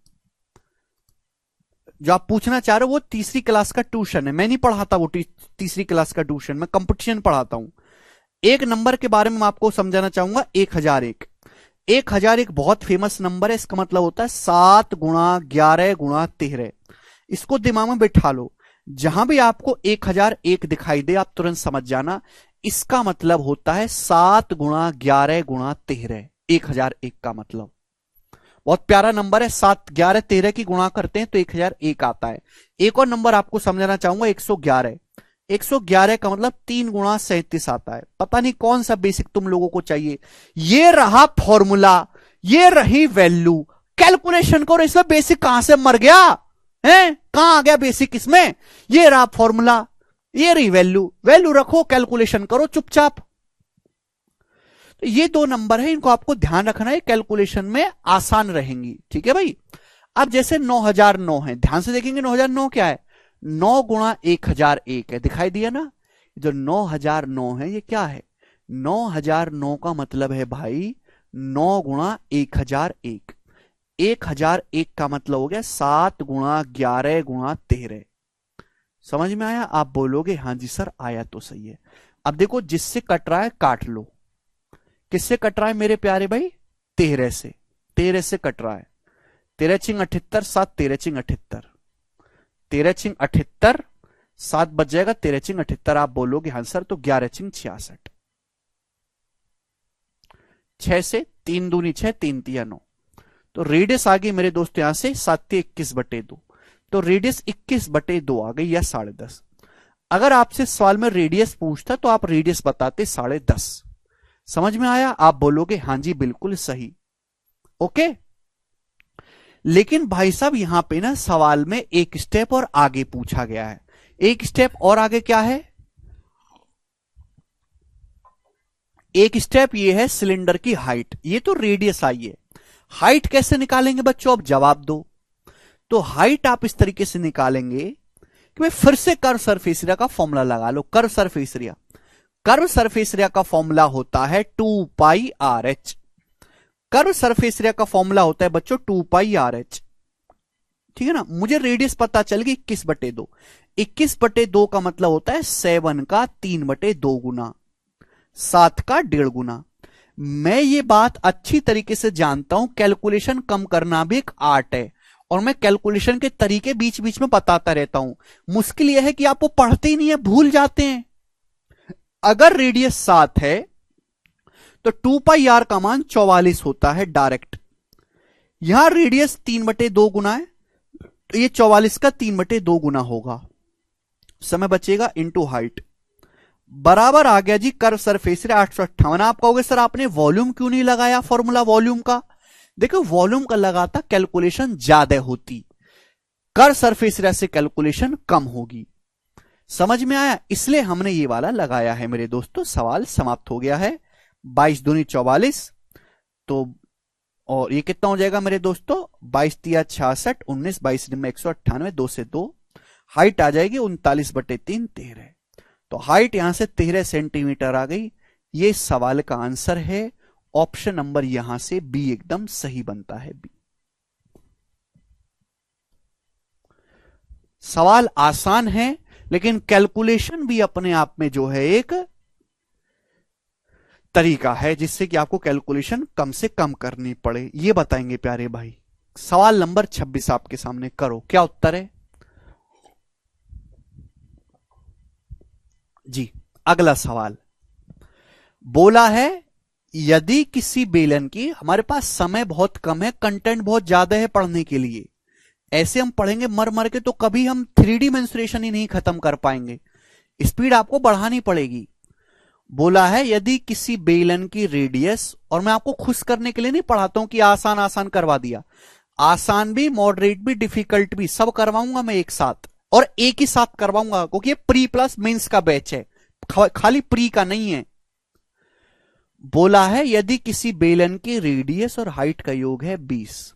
जो आप पूछना चाह रहे हो वो तीसरी क्लास का ट्यूशन है, मैं नहीं पढ़ाता वो तीसरी क्लास का ट्यूशन, मैं कंपटीशन पढ़ाता हूं। एक नंबर के बारे में मैं आपको समझाना चाहूंगा, 1001। 1001 बहुत फेमस नंबर है, इसका मतलब होता है 7 गुणा 11 गुणा 13। इसको दिमाग में बैठा लो, जहां भी आपको 1001 दिखाई दे आप तुरंत समझ जाना, इसका मतलब होता है 7 गुणा 11 गुणा 13। 1001 का मतलब बहुत प्यारा नंबर है, 7 11 13 की गुणा करते हैं तो 1001 आता है। एक और नंबर आपको समझाना चाहूंगा, 111। 111 का मतलब 3 गुणा 37 आता है। पता नहीं कौन सा बेसिक तुम लोगों को चाहिए। ये रहा फॉर्मूला, ये रही वैल्यू, कैलकुलेशन करो। इसमें बेसिक कहां से मर गया है, कहां आ गया बेसिक इसमें? ये रहा फॉर्मूला, ये रही वैल्यू, वैल्यू रखो, कैलकुलेशन करो चुपचाप। तो ये दो नंबर है, इनको आपको ध्यान रखना है, कैलकुलेशन में आसान रहेंगी। ठीक है भाई। अब जैसे 9009 है, ध्यान से देखेंगे 9009 क्या है, 9 गुणा 1001 है, दिखाई दिया ना। जो 9009 है ये क्या है, 9009 का मतलब है भाई 9 गुणा 1001। 1001 का मतलब हो गया 7 गुणा 11 गुणा 13। समझ में आया? आप बोलोगे हाँ जी सर आया तो सही है। अब देखो जिससे कट रहा है काट लो। किससे कट रहा है मेरे प्यारे भाई? 13 से। 13 से कट रहा है। 13 छिंग 78, 7 13 छिंग 78, 13 छिंग 78, 7 बच जाएगा, 13 छिंग 78। आप बोलोगे हाँ सर तो 11 छिंग 66। 6 से 3 दूनी 6, 3 तिया 9। तो रेडियस आ गई मेरे दोस्त यहां से 7 21/2। तो रेडियस 21/2 आ गई या 10.5। अगर आपसे सवाल में रेडियस पूछता तो आप रेडियस बताते 10.5। समझ में आया? आप बोलोगे हां जी बिल्कुल सही। ओके। लेकिन भाई साहब यहां पे ना सवाल में एक स्टेप और आगे पूछा गया है। एक स्टेप और आगे क्या है? एक स्टेप ये है सिलेंडर की हाइट। ये तो रेडियस आई है, हाइट कैसे निकालेंगे बच्चों? अब जवाब दो। तो हाइट आप इस तरीके से निकालेंगे कि भाई फिर से कर्व सरफेस एरिया का फॉर्मूला लगा लो। Curve surface area, curve surface area का फॉर्मूला होता है 2πRH। कर्व सरफेस एरिया का फॉर्मूला होता है बच्चों 2πRH। ठीक है ना। मुझे रेडियस पता चल गई 21/2। 21/2 का मतलब होता है 7 का 3/2 गुना, 7 का 1.5 गुना। मैं ये बात अच्छी तरीके से जानता हूं, कैलकुलेशन कम करना भी एक आर्ट है और मैं कैलकुलेशन के तरीके बीच बीच में बताता रहता हूं। मुश्किल यह है कि आप वो पढ़ते ही नहीं है, भूल जाते हैं। अगर रेडियस 7 है तो 2πr का मान 44 होता है डायरेक्ट। यहां रेडियस 3/2 गुना है तो ये 44 का 3/2 गुना होगा। समय बचेगा इंटू हाइट बराबर आ गया जी कर्व सरफेस एरिया 858। आप कहोगे सर आपने वॉल्यूम क्यों नहीं लगाया फॉर्मूला वॉल्यूम का? देखो वॉल्यूम का लगाता कैलकुलेशन ज्यादा होती, कर्व सरफेस एरिया से कैलकुलेशन कम होगी। समझ में आया? इसलिए हमने ये वाला लगाया है मेरे दोस्तों। सवाल समाप्त हो गया है। 22 दूनी 44 तो और ये कितना हो जाएगा मेरे दोस्तों? 22 तिया 66, 19 22 में 198, 2 से 2। हाइट आ जाएगी 39/3 13। तो हाइट यहां से 13 सेंटीमीटर आ गई। ये सवाल का आंसर है। ऑप्शन नंबर यहां से बी एकदम सही बनता है। बी। सवाल आसान है लेकिन कैलकुलेशन भी अपने आप में जो है एक तरीका है जिससे कि आपको कैलकुलेशन कम से कम करनी पड़े। ये बताएंगे प्यारे भाई। सवाल नंबर 26 आपके सामने करो, क्या उत्तर है जी? अगला सवाल बोला है यदि किसी बेलन की, हमारे पास समय बहुत कम है, कंटेंट बहुत ज्यादा है पढ़ने के लिए, ऐसे हम पढ़ेंगे मर मर के तो कभी हम 3D मेंसुरेशन ही नहीं खत्म कर पाएंगे, स्पीड आपको बढ़ानी पड़ेगी। बोला है यदि किसी बेलन की रेडियस, और मैं आपको खुश करने के लिए नहीं पढ़ाता हूं कि आसान आसान करवा दिया, आसान भी मॉडरेट भी डिफिकल्ट भी सब करवाऊंगा मैं एक साथ, और एक ही साथ करवाऊंगा क्योंकि ये प्री प्लस मेंस का बैच है, खाली प्री का नहीं है। बोला है यदि किसी बेलन की रेडियस और हाइट का योग है 20,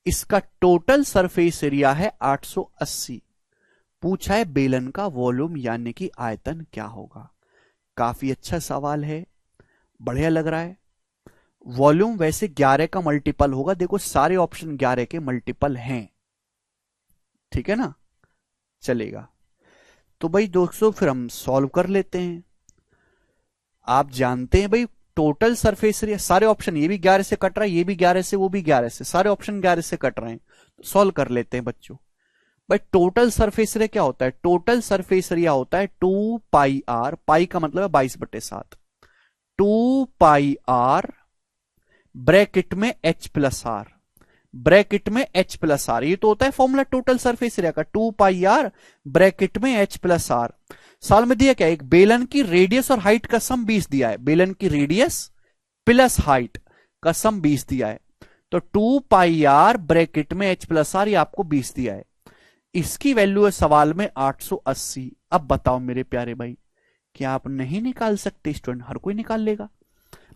इसका टोटल सरफेस एरिया है 880, पूछा है बेलन का वॉल्यूम यानी कि आयतन क्या होगा। काफी अच्छा सवाल है, बढ़िया लग रहा है। वॉल्यूम वैसे 11 का मल्टीपल होगा, देखो सारे ऑप्शन 11 के मल्टीपल हैं। ठीक है ना, चलेगा। तो भाई दोस्तों फिर हम सॉल्व कर लेते हैं। आप जानते हैं भाई टोटल सरफेस एरिया, सारे ऑप्शन, ये भी 11 से कट रहा है, ये भी 11 से, वो भी 11 से, सारे ऑप्शन 11 से कट रहे हैं, तो सॉल्व कर लेते हैं बच्चों। भाई टोटल सरफेस एरिया क्या होता है? टोटल सरफेस एरिया होता है 2 पाई आर, पाई का मतलब है 22/7, 2 पाई आर ब्रैकेट में एच प्लस आर, ब्रैकेट में एच प्लस आर, ये तो होता है फॉर्मूला टोटल सरफेस एरिया का, 2 पाई आर ब्रैकेट में एच प्लस आर। साल में दिया क्या? एक बेलन की रेडियस और हाइट का सम 20 दिया है, बेलन की रेडियस प्लस हाइट का सम 20 दिया है, तो 2 पाई आर ब्रैकेट में एच प्लस आर, ये आपको 20 दिया है। इसकी वैल्यू है सवाल में 880। अब बताओ मेरे प्यारे भाई, क्या आप नहीं निकाल सकते? स्टूडेंट हर कोई निकाल लेगा।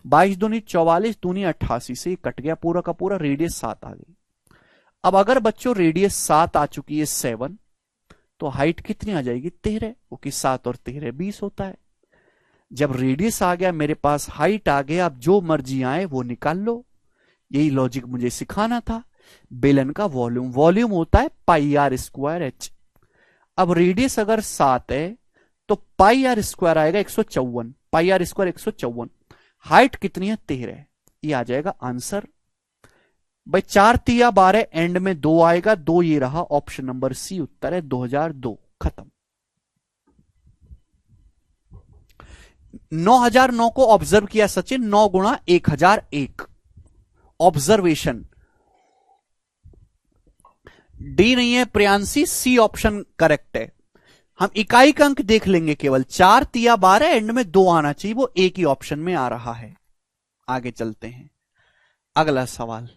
22 दूनी 44, दूनी 88 से कट गया पूरा का पूरा, रेडियस 7 आ गई। अब अगर बच्चों रेडियस 7 आ चुकी है 7, तो हाइट कितनी आ जाएगी? 13, क्योंकि 7 और 13 20 होता है। जब रेडियस आ गया मेरे पास, हाइट आ गया, अब जो मर्जी आए वो निकाल लो। यही लॉजिक मुझे सिखाना था। बेलन का वॉल्यूम, वॉल्यूम होता है पाई आर स्क्वायर एच। अब रेडियस अगर 7 है तो पाई आर स्क्वायर आएगा 154, पाई आर स्क्वायर 154। हाइट कितनी है? 13, ये आ जाएगा आंसर। भाई 4 तिया 12, एंड में 2 आएगा, 2 ये रहा, ऑप्शन नंबर सी उत्तर है 2002। खत्म। 9009 को ऑब्जर्व किया सचिन, 9 गुणा 1001 ऑब्जर्वेशन। डी नहीं है प्रियांशी, सी ऑप्शन करेक्ट है। हम इकाई का अंक देख लेंगे केवल, 4 तिया 12, एंड में 2 आना चाहिए, वो एक ही ऑप्शन में आ रहा है। आगे चलते हैं, अगला सवाल।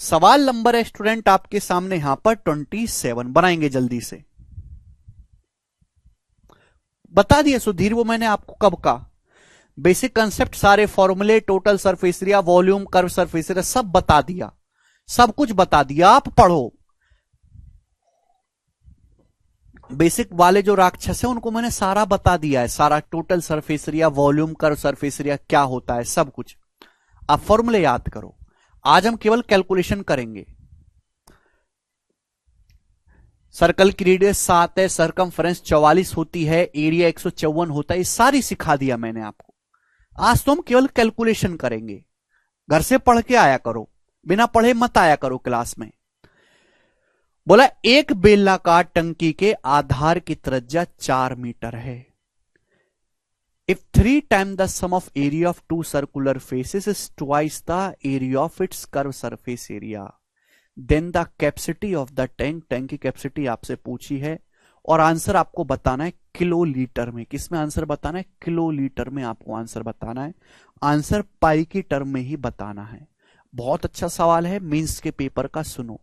सवाल नंबर है स्टूडेंट आपके सामने यहां पर 27, बनाएंगे जल्दी से। बता दिया सुधीर, वो मैंने आपको कब का, बेसिक कंसेप्ट, सारे फॉर्मूले, total surface area, volume, curve surface area, सब बता दिया, सब कुछ बता दिया। आप पढ़ो, बेसिक वाले जो राक्षस है उनको मैंने सारा बता दिया है, सारा total surface area, volume, curve surface area क्या होता है, सब कुछ। आप फॉर्मूले याद करो। आज हम केवल कैलकुलेशन करेंगे। सर्कल की रेडियस 7 है, सरकमफ्रेंस 44 होती है, एरिया 154 होता है, ये सारी सिखा दिया मैंने आपको। आज तो हम केवल कैलकुलेशन करेंगे। घर से पढ़ के आया करो, बिना पढ़े मत आया करो क्लास में। बोला एक बेलनाकार टंकी के आधार की त्रिज्या 4 मीटर है। If 3 times the sum of area of 2 circular faces is twice the area of its curved surface area, then the capacity of the tank, tank की कैपेसिटी आपसे पूछी है और आंसर आपको बताना है किलोलीटर में। किसमें आंसर बताना है? किलोलीटर में आपको आंसर बताना है। आंसर पाई की टर्म में ही बताना है। बहुत अच्छा सवाल है, मींस के पेपर का। सुनो,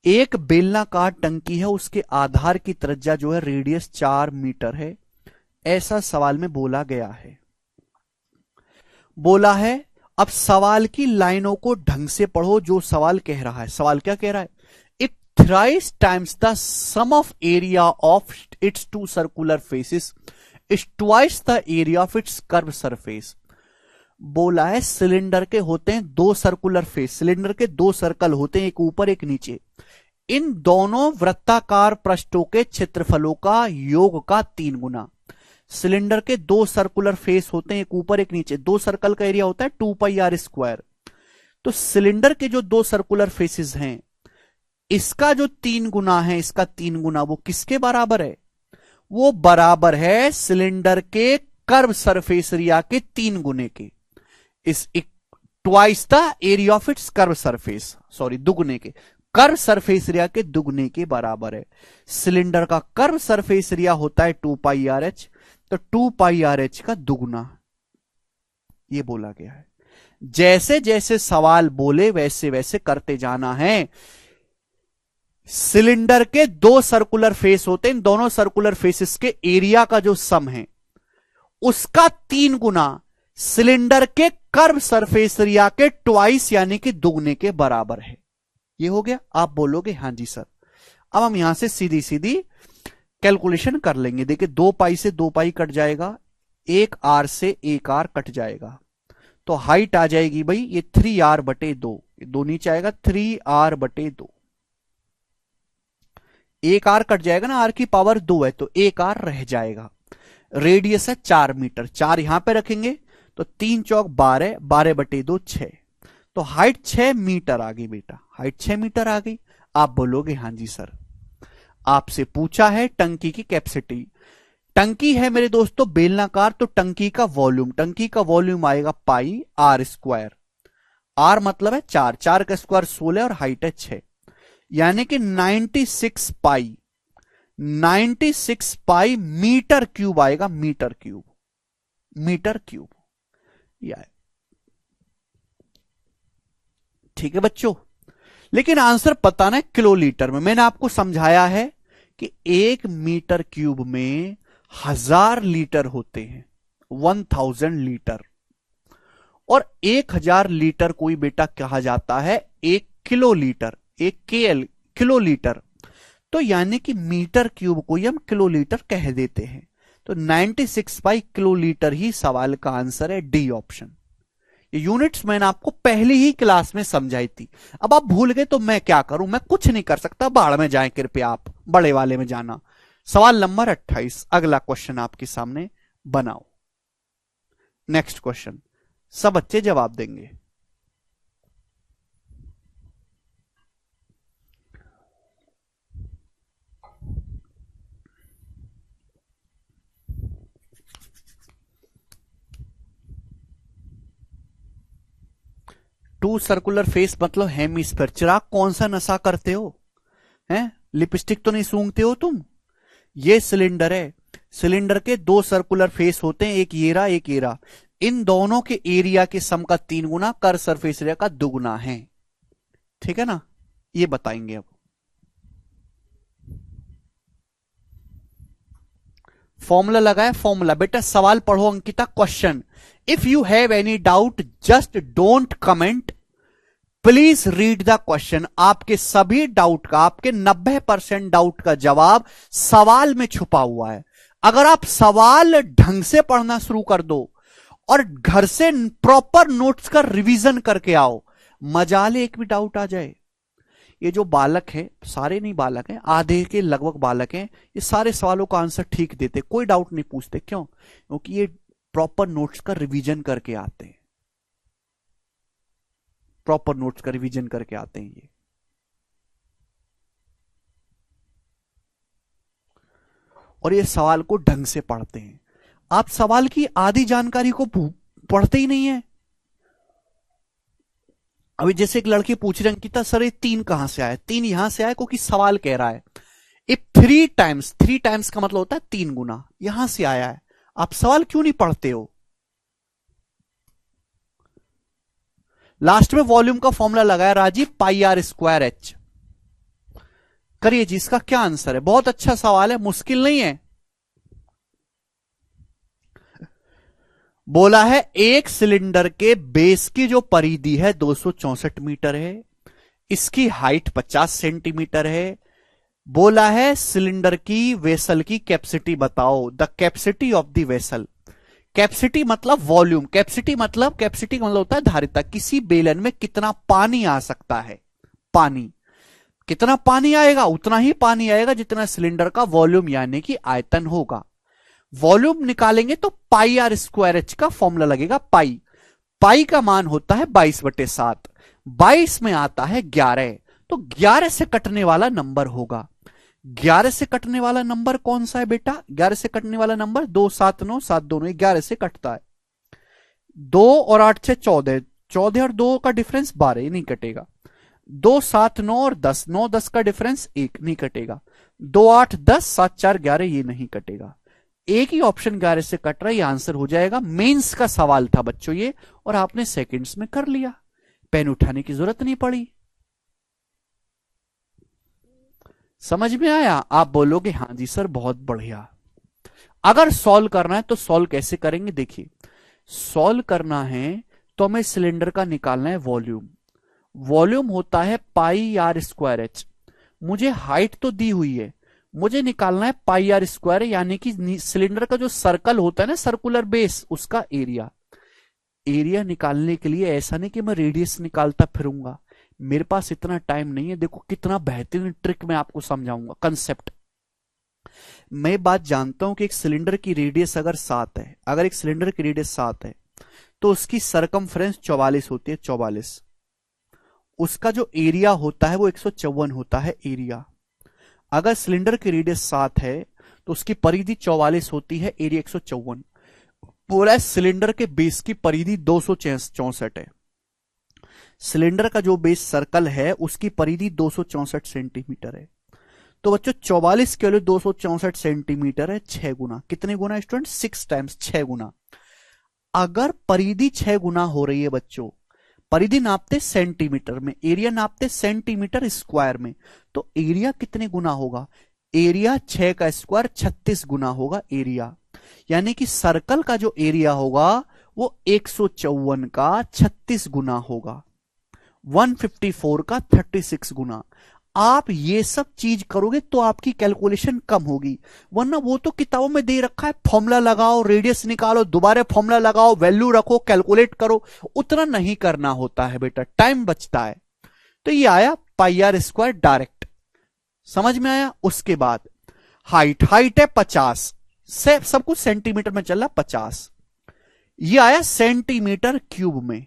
एक बेलनाकार टंकी है, उसके आधार की त्रिज्या जो है रेडियस 4 मीटर है, ऐसा सवाल में बोला गया है। बोला है, अब सवाल की लाइनों को ढंग से पढ़ो जो सवाल कह रहा है। सवाल क्या कह रहा है? If thrice times the sum of area of its 2 circular faces is twice the area of its curve surface. बोला है सिलेंडर के होते हैं 2 सर्कुलर फेस, सिलेंडर के 2 सर्कल होते हैं, एक ऊपर एक नीचे। इन दोनों वृत्ताकार पृष्ठों के क्षेत्रफलों का योग का 3 गुना। सिलेंडर के 2 सर्कुलर फेस होते हैं, एक ऊपर एक नीचे, 2 सर्कल का एरिया होता है 2 पाई आर स्क्वायर। तो सिलेंडर के जो 2 सर्कुलर फेसेस हैं, इसका जो 3 गुना है, इसका 3 गुना, वो किसके बराबर है? वो बराबर है सिलेंडर के कर्व सरफेस एरिया के 3 गुने के। इस twice the area of its curve surface, sorry दुगने के, कर्व सरफेस एरिया के दुगने के बराबर है। सिलेंडर का कर्व सरफेस एरिया होता है 2 पाई आर एच, तो 2 पाई आर एच का दुगना, ये बोला गया है। जैसे जैसे सवाल बोले वैसे वैसे करते जाना है। सिलेंडर के 2 सर्कुलर फेस होते हैं, इन दोनों सर्कुलर फेसेस के एरिया का जो सम है उसका 3 गुना सिलेंडर के कर्व सरफेस एरिया के ट्वाइस यानी कि दुगने के बराबर है। ये हो गया। आप बोलोगे हां जी सर। अब हम यहां से सीधी सीधी कैलकुलेशन कर लेंगे। देखिए 2 पाई से 2 पाई कट जाएगा, 1 आर से 1 आर कट जाएगा, तो हाइट आ जाएगी भाई ये 3 आर बटे 2, 2 नीचे आएगा 3 आर बटे 2। एक आर कट जाएगा ना, आर की पावर 2 है तो एक आर रह जाएगा। रेडियस है 4 मीटर, 4 यहां पे रखेंगे तो 3 चौक 12, 12/2 6, तो हाइट 6 मीटर आ गई बेटा, हाइट 6 मीटर आ गई। आप बोलोगे हाँ जी सर। आपसे पूछा है टंकी की कैपेसिटी, टंकी है मेरे दोस्तों बेलनाकार, तो टंकी का वॉल्यूम आएगा पाई आर स्क्वायर। आर मतलब है 4, 4 का स्क्वायर 16 और हाइट है 6, यानी कि 96 पाई मीटर क्यूब आएगा, मीटर क्यूब या, ठीक है बच्चों। लेकिन आंसर पता ना किलोलीटर में, मैंने आपको समझाया है कि 1 मीटर क्यूब में 1000 लीटर होते हैं, 1000 लीटर, और 1000 लीटर कोई बेटा कहा जाता है 1 किलोलीटर, 1 किलोलीटर, तो यानी कि मीटर क्यूब को ही हम किलोलीटर कह देते हैं। तो 96 बाई किलोलीटर ही सवाल का आंसर है, डी ऑप्शन। ये यूनिट्स मैंने आपको पहली ही क्लास में समझाई थी, अब आप भूल गए तो मैं क्या करूं, मैं कुछ नहीं कर सकता, बाढ़ में जाएं कृपया, आप बड़े वाले में जाना। सवाल नंबर 28, अगला क्वेश्चन आपके सामने बनाओ। नेक्स्ट क्वेश्चन, सब बच्चे जवाब देंगे। टू सर्कुलर फेस मतलब हेमिस्फीयर। चिराग कौन सा नशा करते हो, हैं? लिपस्टिक तो नहीं सूंघते हो तुम? ये सिलेंडर है, सिलेंडर के 2 सर्कुलर फेस होते हैं, एक ये रहा एक ये रहा, इन दोनों के एरिया के सम का 3 गुना, कर सरफेस एरिया का 2 गुना है, ठीक है ना? ये बताएंगे अब। फॉर्मूला लगाए, फॉर्मूला बेटा सवाल पढ़ो Ankita, question. If you have any doubt just don't comment, please read the question. आपके सभी डाउट का, आपके 90% डाउट का जवाब सवाल में छुपा हुआ है। अगर आप सवाल ढंग से पढ़ना शुरू कर दो और घर से प्रॉपर नोट्स का रिवीजन करके आओ, मजाले एक भी डाउट आ जाए। ये जो बालक है, सारे नहीं बालक हैं, आधे के लगभग बालक हैं, ये सारे सवालों का आंसर ठीक देते, कोई डाउट नहीं पूछते। क्यों? क्योंकि ये प्रॉपर नोट्स का रिवीजन करके आते हैं, प्रॉपर नोट्स का रिवीजन करके आते हैं ये। और ये सवाल को ढंग से पढ़ते हैं। आप सवाल की आधी जानकारी को पढ़ते ही नहीं है। अभी जैसे एक लड़की पूछ रही अंकिता सर ये 3 कहां से आया? 3 यहां से आया क्योंकि सवाल कह रहा है इफ 3 टाइम्स का मतलब होता है 3 गुना, यहां से आया है। आप सवाल क्यों नहीं पढ़ते हो? लास्ट में वॉल्यूम का फॉर्मूला लगाया राजीव, पाई आर स्क्वायर एच। करिए जी, इसका क्या आंसर है? बहुत अच्छा सवाल है, मुश्किल नहीं है। बोला है एक सिलेंडर के बेस की जो परिधि है 264 मीटर है, इसकी हाइट 50 सेंटीमीटर है। बोला है सिलेंडर की वेसल की कैपेसिटी बताओ, the capacity of the vessel. Capacity मतलब वॉल्यूम, कैपेसिटी मतलब होता है धारिता, किसी बेलन में कितना पानी आ सकता है। पानी कितना पानी आएगा? उतना ही पानी आएगा जितना सिलेंडर का वॉल्यूम यानी कि आयतन होगा। वॉल्यूम निकालेंगे तो पाई आर स्क्वायर एच का फॉर्मूला लगेगा। पाई का मान होता है 22/7, 22 में आता है 11, तो 11 से कटने वाला नंबर होगा। 11 से कटने वाला नंबर कौन सा है बेटा? 11 से कटने वाला नंबर 2 7 9 7 दोनों 11 से कटता है। 2 और 8 से 14, 14 और 2 का डिफरेंस 12, नहीं कटेगा। 2 7 9 और 10, 9 10 का डिफरेंस 1, नहीं कटेगा। 2 8 10, 7 4 11, ये नहीं कटेगा। एक ही ऑप्शन 11 से कट रहा है, ये आंसर हो जाएगा। मेंस का सवाल था बच्चों ये, और आपने सेकंड्स में कर लिया, पेन उठाने की जरूरत नहीं पड़ी। समझ में आया? आप बोलोगे हाँ जी सर बहुत बढ़िया। अगर सॉल्व करना है तो सॉल्व कैसे करेंगे? देखिए, सॉल्व करना है तो हमें सिलेंडर का निकालना है वॉल्यूम। वॉल्यूम होता है पाई आर स्क्वायर एच। मुझे हाइट तो दी हुई है, मुझे निकालना है पाई आर स्क्वायर, यानी कि सिलेंडर का जो सर्कल होता है ना, सर्कुलर बेस, उसका एरिया। एरिया निकालने के लिए ऐसा नहीं कि मैं रेडियस निकालता फिरूंगा, मेरे पास इतना टाइम नहीं है। देखो कितना बेहतरीन ट्रिक मैं आपको समझाऊंगा, कंसेप्ट। मैं बात जानता हूं कि एक सिलेंडर की रेडियस अगर 7 है, अगर एक सिलेंडर की रेडियस 7 है तो उसकी सरकमफ्रेंस 44 होती है, 44। उसका जो एरिया होता है वो 154 होता है एरिया। अगर सिलेंडर की रेडियस 7 है तो उसकी परिधि 44 होती है, एरिया 154। बोला है सिलेंडर के बेस की परिधि 264 है। सिलेंडर का जो बेस सर्कल है उसकी परिधि 264 सेंटीमीटर है। तो बच्चों 44 के लिए 264 सेंटीमीटर है, 6 गुना। कितने गुना स्टूडेंट? 6 टाइम्स, 6 गुना। अगर परिधि 6 गुना हो रही है बच्चों, परिधि नापते सेंटीमीटर में, एरिया नापते सेंटीमीटर स्क्वायर में, तो एरिया कितने गुना होगा? एरिया 6 का स्क्वायर 36 गुना होगा एरिया। यानी कि सर्कल का जो एरिया होगा वो 154 का 36 गुना होगा, 154 का 36 गुना। आप ये सब चीज करोगे तो आपकी कैलकुलेशन कम होगी, वरना वो तो किताबों में दे रखा है, फॉर्मूला लगाओ, रेडियस निकालो, दोबारा फॉर्मूला लगाओ, वैल्यू रखो, कैलकुलेट करो। उतना नहीं करना होता है बेटा, टाइम बचता है। तो ये आया पाई आर स्क्वायर डायरेक्ट, समझ में आया? उसके बाद हाइट है 50 से, सब कुछ सेंटीमीटर में चल रहा, 50। ये आया सेंटीमीटर क्यूब में,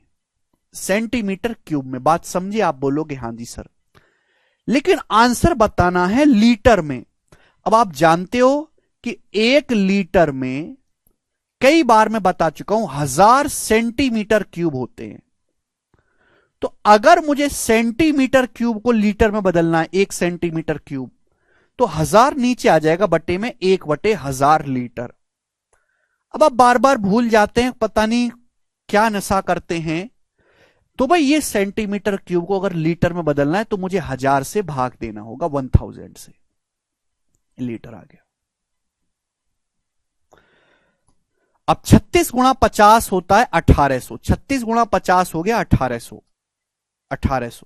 सेंटीमीटर क्यूब में। बात समझिए? आप बोलोगे हां जी सर, लेकिन आंसर बताना है लीटर में। अब आप जानते हो कि 1 लीटर में, कई बार मैं बता चुका हूं, 1000 सेंटीमीटर क्यूब होते हैं। तो अगर मुझे सेंटीमीटर क्यूब को लीटर में बदलना है, 1 सेंटीमीटर क्यूब, तो 1000 नीचे आ जाएगा बटे में, 1/1000 लीटर। अब आप बार बार भूल जाते हैं, पता नहीं क्या नशा करते हैं। तो भाई ये सेंटीमीटर क्यूब को अगर लीटर में बदलना है तो मुझे 1000 से भाग देना होगा, 1000 से, लीटर आ गया। अब 36 गुणा 50 होता है 1800, 36 गुणा 50 हो गया 1800, 1800,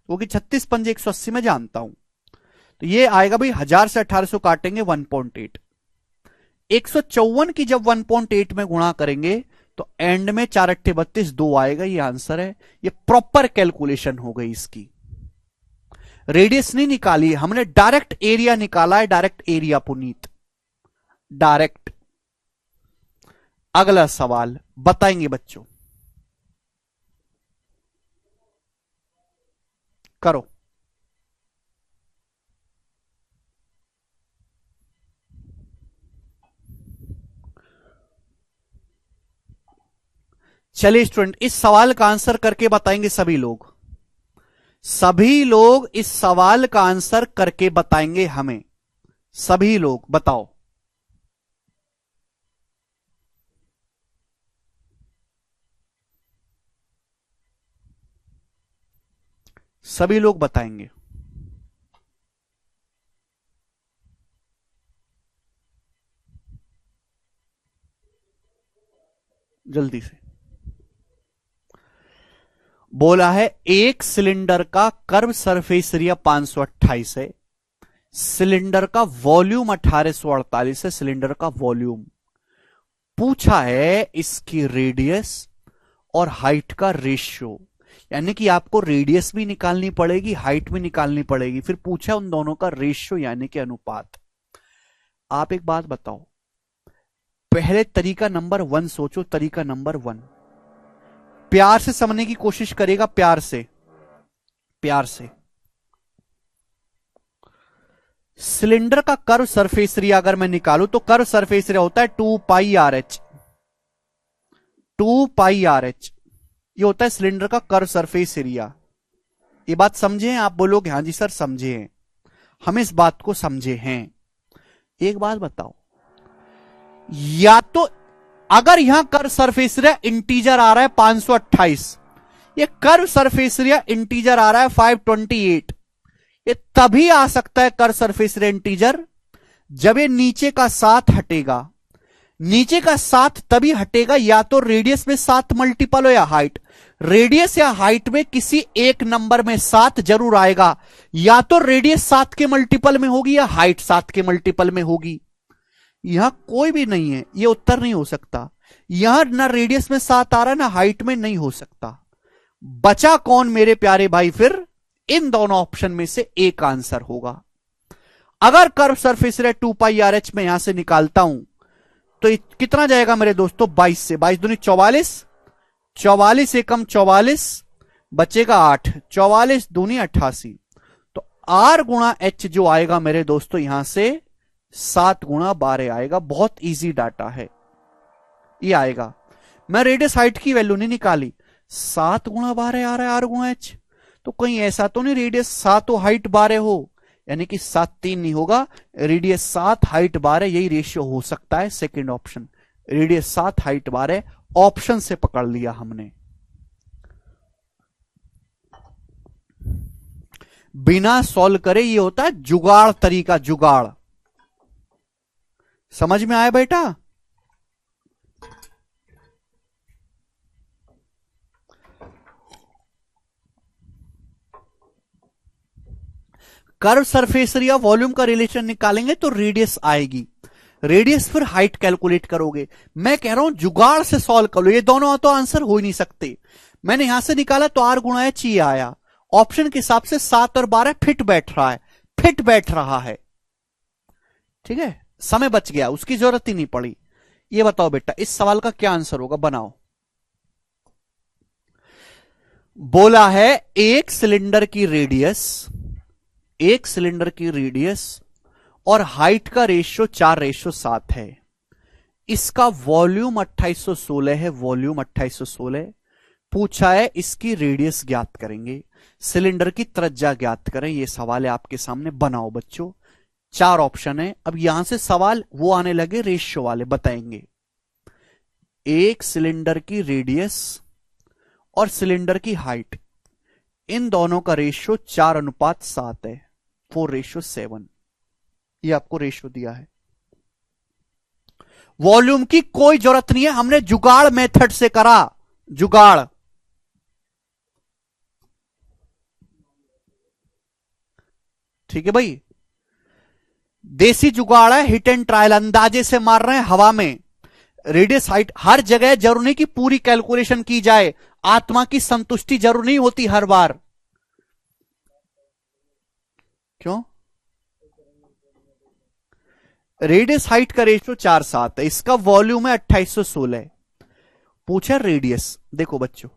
क्योंकि 36 पंजे 180 में जानता हूं। तो ये आएगा भाई, 1000 से 1800 काटेंगे 1.8। 154 की जब 1.8 में गुणा करेंगे तो एंड में 4 अट्ठे 32, 2 आएगा। ये आंसर है। ये प्रॉपर कैलकुलेशन हो गई इसकी, रेडियस नहीं निकाली, हमने डायरेक्ट एरिया निकाला है, डायरेक्ट एरिया पुनीत, डायरेक्ट। अगला सवाल बताएंगे बच्चों, करो। चलिए स्टूडेंट, इस सवाल का आंसर करके बताएंगे सभी लोग, सभी लोग इस सवाल का आंसर करके बताएंगे हमें, सभी लोग बताओ। सभी लोग बताएंगे जल्दी से। बोला है एक सिलेंडर का कर्व सरफेस एरिया 528 है, सिलेंडर का वॉल्यूम 1848 है, सिलेंडर का वॉल्यूम। पूछा है इसकी रेडियस और हाइट का रेशियो, यानी कि आपको रेडियस भी निकालनी पड़ेगी, हाइट भी निकालनी पड़ेगी। फिर पूछा उन दोनों का रेशियो यानी कि अनुपात। आप एक बात बताओ, पहले तरीका नंबर 1 सोचो, तरीका नंबर 1 प्यार से समझने की कोशिश करेगा, प्यार से, प्यार से। सिलेंडर का कर्व सरफेस एरिया अगर मैं निकालूं तो कर्व सरफेस एरिया होता है 2πRH, 2πRH ये होता है सिलेंडर का कर्व सरफेस एरिया। ये बात समझे हैं? आप बोलोगे हां जी सर समझे हैं, हम इस बात को समझे हैं। एक बात बताओ, या तो अगर यहां कर्व सरफेस एरिया इंटीजर आ रहा है 528, ये कर्व सरफेस एरिया इंटीजर आ रहा है 528, ये तभी आ सकता है कर्व सरफेस एरिया इंटीजर जब ये नीचे का 7 हटेगा। नीचे का 7 तभी हटेगा या तो रेडियस में 7 मल्टीपल हो या हाइट, रेडियस या हाइट में किसी एक नंबर में 7 जरूर आएगा, या तो रेडियस 7 के मल्टीपल में होगी या हाइट 7 के मल्टीपल में होगी। यहां कोई भी नहीं है, यह उत्तर नहीं हो सकता। यहां ना रेडियस में 7 आ रहा है ना हाइट में, नहीं हो सकता। बचा कौन मेरे प्यारे भाई? फिर इन दोनों ऑप्शन में से एक आंसर होगा। अगर curve surface area 2 pi R H में यहां से निकालता हूं तो कितना जाएगा मेरे दोस्तों, 22 से 22 दूनी 44, 44 एकम 44, बचेगा 8, 44 दूनी 88। तो आर गुणा एच जो आएगा मेरे दोस्तों यहां से 7 गुणा 12 आएगा। बहुत इजी डाटा है ये आएगा। मैं रेडियस हाइट की वैल्यू नहीं निकाली, 7 गुणा 12 आ रहा है आर गुणा एच। तो कहीं ऐसा तो नहीं रेडियस 7 हो हाइट 12 हो, यानी कि 7 3 नहीं होगा, रेडियस 7 हाइट 12 यही रेशियो हो सकता है। Second option radius 7 height 12 option से पकड़ लिया हमने। बिना सॉल्व करे ये होता है जुगाड़ तरीका, जुगाड़। समझ में आया बेटा? कर्व सरफेस एरिया वॉल्यूम का रिलेशन निकालेंगे तो रेडियस आएगी, रेडियस फिर हाइट कैलकुलेट करोगे। मैं कह रहा हूं जुगाड़ से सॉल्व कर लो, ये दोनों तो आंसर हो ही नहीं सकते। मैंने यहां से निकाला तो आर गुणा एच ये आया, ऑप्शन के हिसाब से 7 और 12 फिट बैठ रहा है, फिट बैठ रहा है। ठीक है, समय बच गया, उसकी जरूरत ही नहीं पड़ी। ये बताओ बेटा इस सवाल का क्या आंसर होगा, बनाओ। बोला है एक सिलेंडर की रेडियस और हाइट का रेशियो 4:7 है। इसका वॉल्यूम 2816 है, वॉल्यूम 2816। पूछा है इसकी रेडियस ज्ञात करेंगे, सिलेंडर की त्रिज्या ज्ञात करें। यह सवाल है आपके सामने, बनाओ बच्चों। 4 ऑप्शन है। अब यहां से सवाल वो आने लगे रेशियो वाले, बताएंगे। एक सिलेंडर की रेडियस और सिलेंडर की हाइट, इन दोनों का रेशियो 4:7 है, 4:7। ये आपको रेशियो दिया है। वॉल्यूम की कोई जरूरत नहीं है, हमने जुगाड़ मेथड से करा, जुगाड़। ठीक है भाई, देसी जुगाड़ है, हिट एंड ट्रायल, अंदाजे से मार रहे हैं हवा में। रेडियस हाइट हर जगह जरूर नहीं कि पूरी कैलकुलेशन की जाए, आत्मा की संतुष्टि जरूर नहीं होती हर बार। क्यों? रेडियस हाइट का रेशियो 4:7 है, इसका वॉल्यूम है 2816। पूछा रेडियस, देखो बच्चों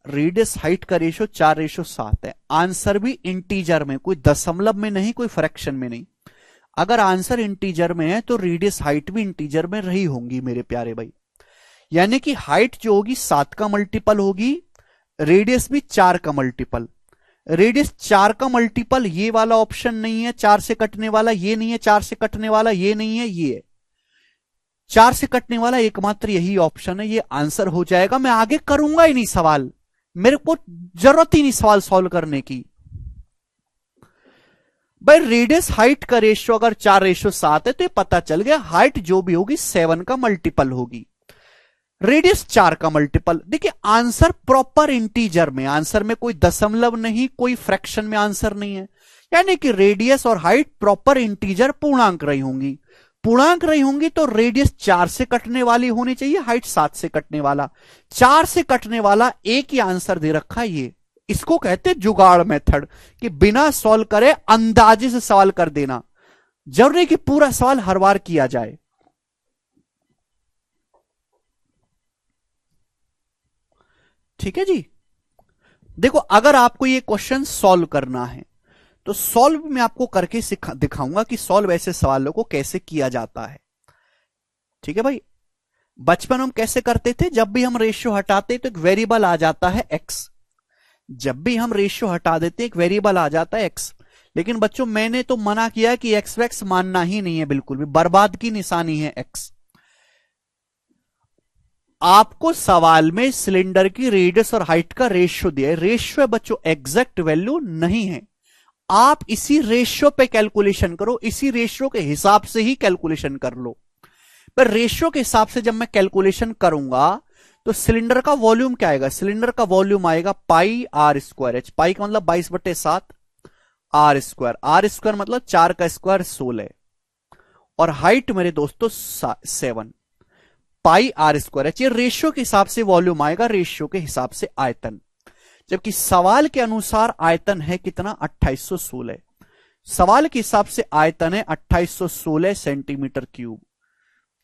रेडियस हाइट का रेशियो 4:7 है, आंसर भी इंटीजर में, कोई दशमलव में नहीं, कोई फ्रैक्शन में नहीं। अगर आंसर इंटीजर में है तो रेडियस हाइट भी इंटीजर में रही होंगी मेरे प्यारे भाई। यानी कि हाइट जो होगी 7 का मल्टीपल होगी, रेडियस भी 4 का मल्टीपल। रेडियस 4 का मल्टीपल ये वाला ऑप्शन नहीं है, 4 से कटने वाला ये नहीं है, 4 से कटने वाला ये नहीं है, ये है 4 से कटने वाला एकमात्र यही ऑप्शन है। ये आंसर हो जाएगा। मैं आगे करूंगा ही नहीं सवाल, मेरे को जरूरत ही नहीं सवाल सॉल्व करने की भाई। रेडियस हाइट का रेशियो अगर 4:7 है तो ये पता चल गया हाइट जो भी होगी 7 का मल्टीपल होगी, रेडियस 4 का मल्टीपल। देखिए आंसर प्रॉपर इंटीजर में, आंसर में कोई दशमलव नहीं, कोई फ्रैक्शन में आंसर नहीं है। यानी कि रेडियस और हाइट प्रॉपर इंटीजर पूर्णांक रही होंगी। पूर्णांक रही होंगी तो रेडियस 4 से कटने वाली होनी चाहिए, हाइट 7 से कटने वाला। 4 से कटने वाला एक ही आंसर दे रखा है, ये इसको कहते हैं जुगाड़ मेथड, कि बिना सॉल्व करे अंदाजे से सवाल कर देना, जरूरी कि पूरा सवाल हर बार किया जाए। ठीक है जी। देखो अगर आपको ये क्वेश्चन सॉल्व करना है तो सॉल्व मैं आपको करके दिखाऊंगा कि सॉल्व ऐसे सवालों को कैसे किया जाता है। ठीक है भाई, बचपन हम कैसे करते थे, जब भी हम रेशियो हटाते तो एक वेरिएबल आ जाता है एक्स, जब भी हम रेशियो हटा देते एक वेरिएबल आ जाता है एक्स। लेकिन बच्चों मैंने तो मना किया कि एक्स वैक्स मानना ही नहीं है, बिल्कुल भी बर्बाद की निशानी है एक्स। आपको सवाल में सिलेंडर की रेडियस और हाइट का रेशियो दिया है, रेशियो है बच्चों, एग्जैक्ट वैल्यू नहीं है। आप इसी रेशियो पे कैलकुलेशन करो, इसी रेशियो के हिसाब से ही कैलकुलेशन कर लो। पर रेशियो के हिसाब से जब मैं कैलकुलेशन करूंगा तो सिलेंडर का वॉल्यूम क्या आएगा, सिलेंडर का वॉल्यूम आएगा पाई आर स्क्वायर एच, पाई का मतलब 22/7 आर स्क्वायर, आर स्क्वायर मतलब 4 का स्क्वायर 16, और हाइट मेरे दोस्तों 7 पाई आर स्क्वायर एच। ये रेशियो के हिसाब से वॉल्यूम आएगा, रेशियो के हिसाब से आयतन। जबकि सवाल के अनुसार आयतन है कितना 2816। सवाल के हिसाब से आयतन है 2816 सेंटीमीटर क्यूब।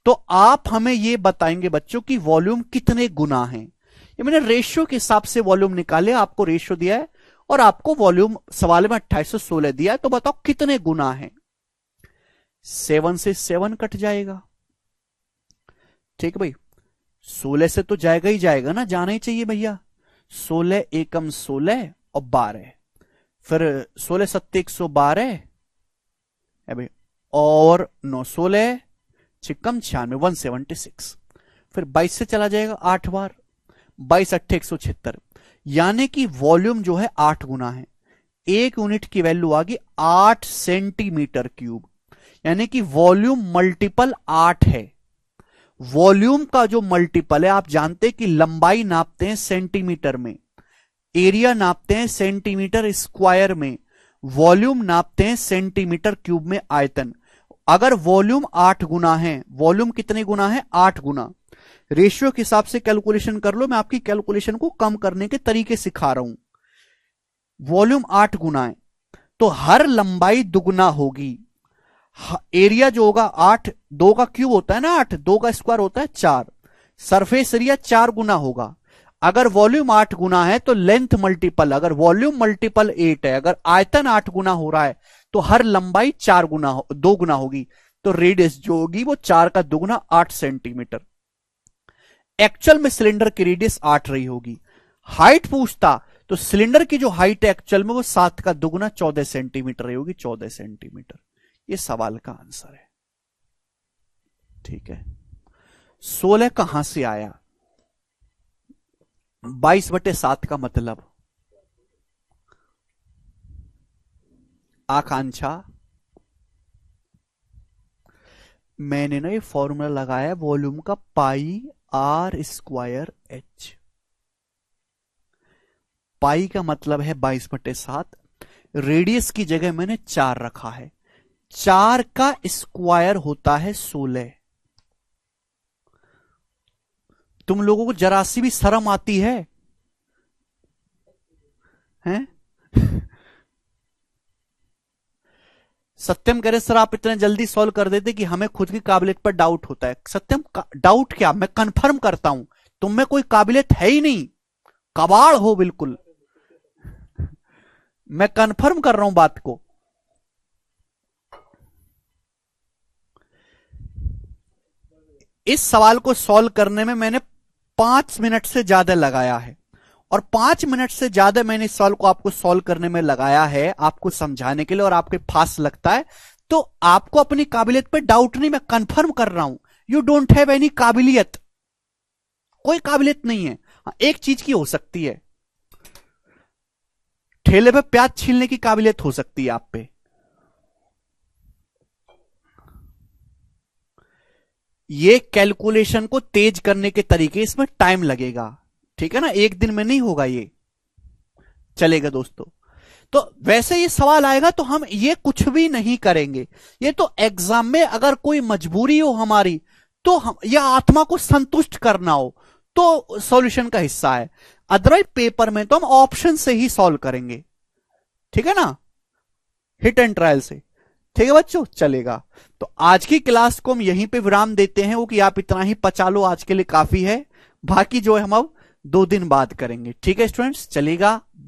तो आप हमें यह बताएंगे बच्चों कि वॉल्यूम कितने गुना है। ये मैंने रेशियो के हिसाब से वॉल्यूम निकाले, आपको रेशियो दिया है और आपको वॉल्यूम सवाल में 2816 दिया है, तो बताओ कितने गुना है। 7 से 7 कट जाएगा, ठीक भाई। 16 से तो जाएगा ही जाएगा ना, जाना ही चाहिए भैया। 16 एकम 16 और 12, फिर 16 सत्ते 112 है भाई, और 9 16 छिकम 96 176। फिर 22 से चला जाएगा 8 बार, 22 अट्ठे 176, यानी कि वॉल्यूम जो है 8 गुना है। एक यूनिट की वैल्यू आ गई 8 सेंटीमीटर क्यूब, यानी कि वॉल्यूम मल्टीपल 8 है। वॉल्यूम का जो मल्टीपल है, आप जानते हैं कि लंबाई नापते हैं सेंटीमीटर में, एरिया नापते हैं सेंटीमीटर स्क्वायर में, वॉल्यूम नापते हैं सेंटीमीटर क्यूब में आयतन। अगर वॉल्यूम 8 गुना है, वॉल्यूम कितने गुना है 8 गुना। रेशियो के हिसाब से कैलकुलेशन कर लो, मैं आपकी कैलकुलेशन को कम करने के तरीके सिखा रहा हूं। वॉल्यूम 8 गुना है तो हर लंबाई दुगुना होगी। एरिया जो होगा 8, 2 का क्यूब होता है ना 8, 2 का स्क्वायर होता है 4, सरफेस एरिया 4 गुना होगा। अगर वॉल्यूम 8 गुना है तो लेंथ मल्टीपल, अगर वॉल्यूम मल्टीपल 8 है, अगर आयतन 8 गुना हो रहा है तो हर लंबाई 4 गुना 2 गुना होगी। तो रेडियस जो होगी वो 4 का दुगुना 8 सेंटीमीटर। एक्चुअल में सिलेंडर की रेडियस 8 रही होगी। हाइट पूछता तो सिलेंडर की जो हाइट है एक्चुअल में वो 7 का दुगुना 14 सेंटीमीटर रही होगी, 14 सेंटीमीटर। ये सवाल का आंसर है, ठीक है। 16 कहां से आया? 22/7 का मतलब आकांक्षा, मैंने ना ये फॉर्मूला लगाया वॉल्यूम का, पाई आर स्क्वायर एच। पाई का मतलब है 22/7, रेडियस की जगह मैंने 4 रखा है, 4 का स्क्वायर होता है 16। तुम लोगों को जरा सी भी शर्म आती है हैं? सत्यम कह रहे सर आप इतने जल्दी सॉल्व कर देते कि हमें खुद की काबिलियत पर डाउट होता है। सत्यम डाउट क्या, मैं कंफर्म करता हूं तुम में कोई काबिलियत है ही नहीं, कबाड़ हो बिल्कुल। मैं कंफर्म कर रहा हूं बात को। इस सवाल को सॉल्व करने में मैंने 5 मिनट से ज्यादा लगाया है, और 5 मिनट से ज्यादा मैंने इस सवाल को आपको सॉल्व करने में लगाया है, आपको समझाने के लिए, और आपके फास्ट लगता है तो आपको अपनी काबिलियत पे डाउट नहीं, मैं कंफर्म कर रहा हूं। यू डोंट हैव एनी काबिलियत, कोई काबिलियत नहीं है। एक चीज की हो सकती है, ठेले पे प्याज छीलने की काबिलियत हो सकती है आप पे। ये कैलकुलेशन को तेज करने के तरीके, इसमें टाइम लगेगा, ठीक है ना, एक दिन में नहीं होगा ये, चलेगा दोस्तों। तो वैसे ये सवाल आएगा तो हम ये कुछ भी नहीं करेंगे, ये तो एग्जाम में अगर कोई मजबूरी हो हमारी, तो हम या आत्मा को संतुष्ट करना हो तो सॉल्यूशन का हिस्सा है, अदरवाइज पेपर में तो हम ऑप्शन से ही सॉल्व करेंगे, ठीक है ना, हिट एंड ट्रायल से, ठीक है बच्चों, चलेगा। तो आज की क्लास को हम यहीं पे विराम देते हैं, वो कि आप इतना ही पचा लो, आज के लिए काफी है, बाकी जो है हम अब 2 दिन बाद करेंगे, ठीक है स्टूडेंट्स, चलेगा।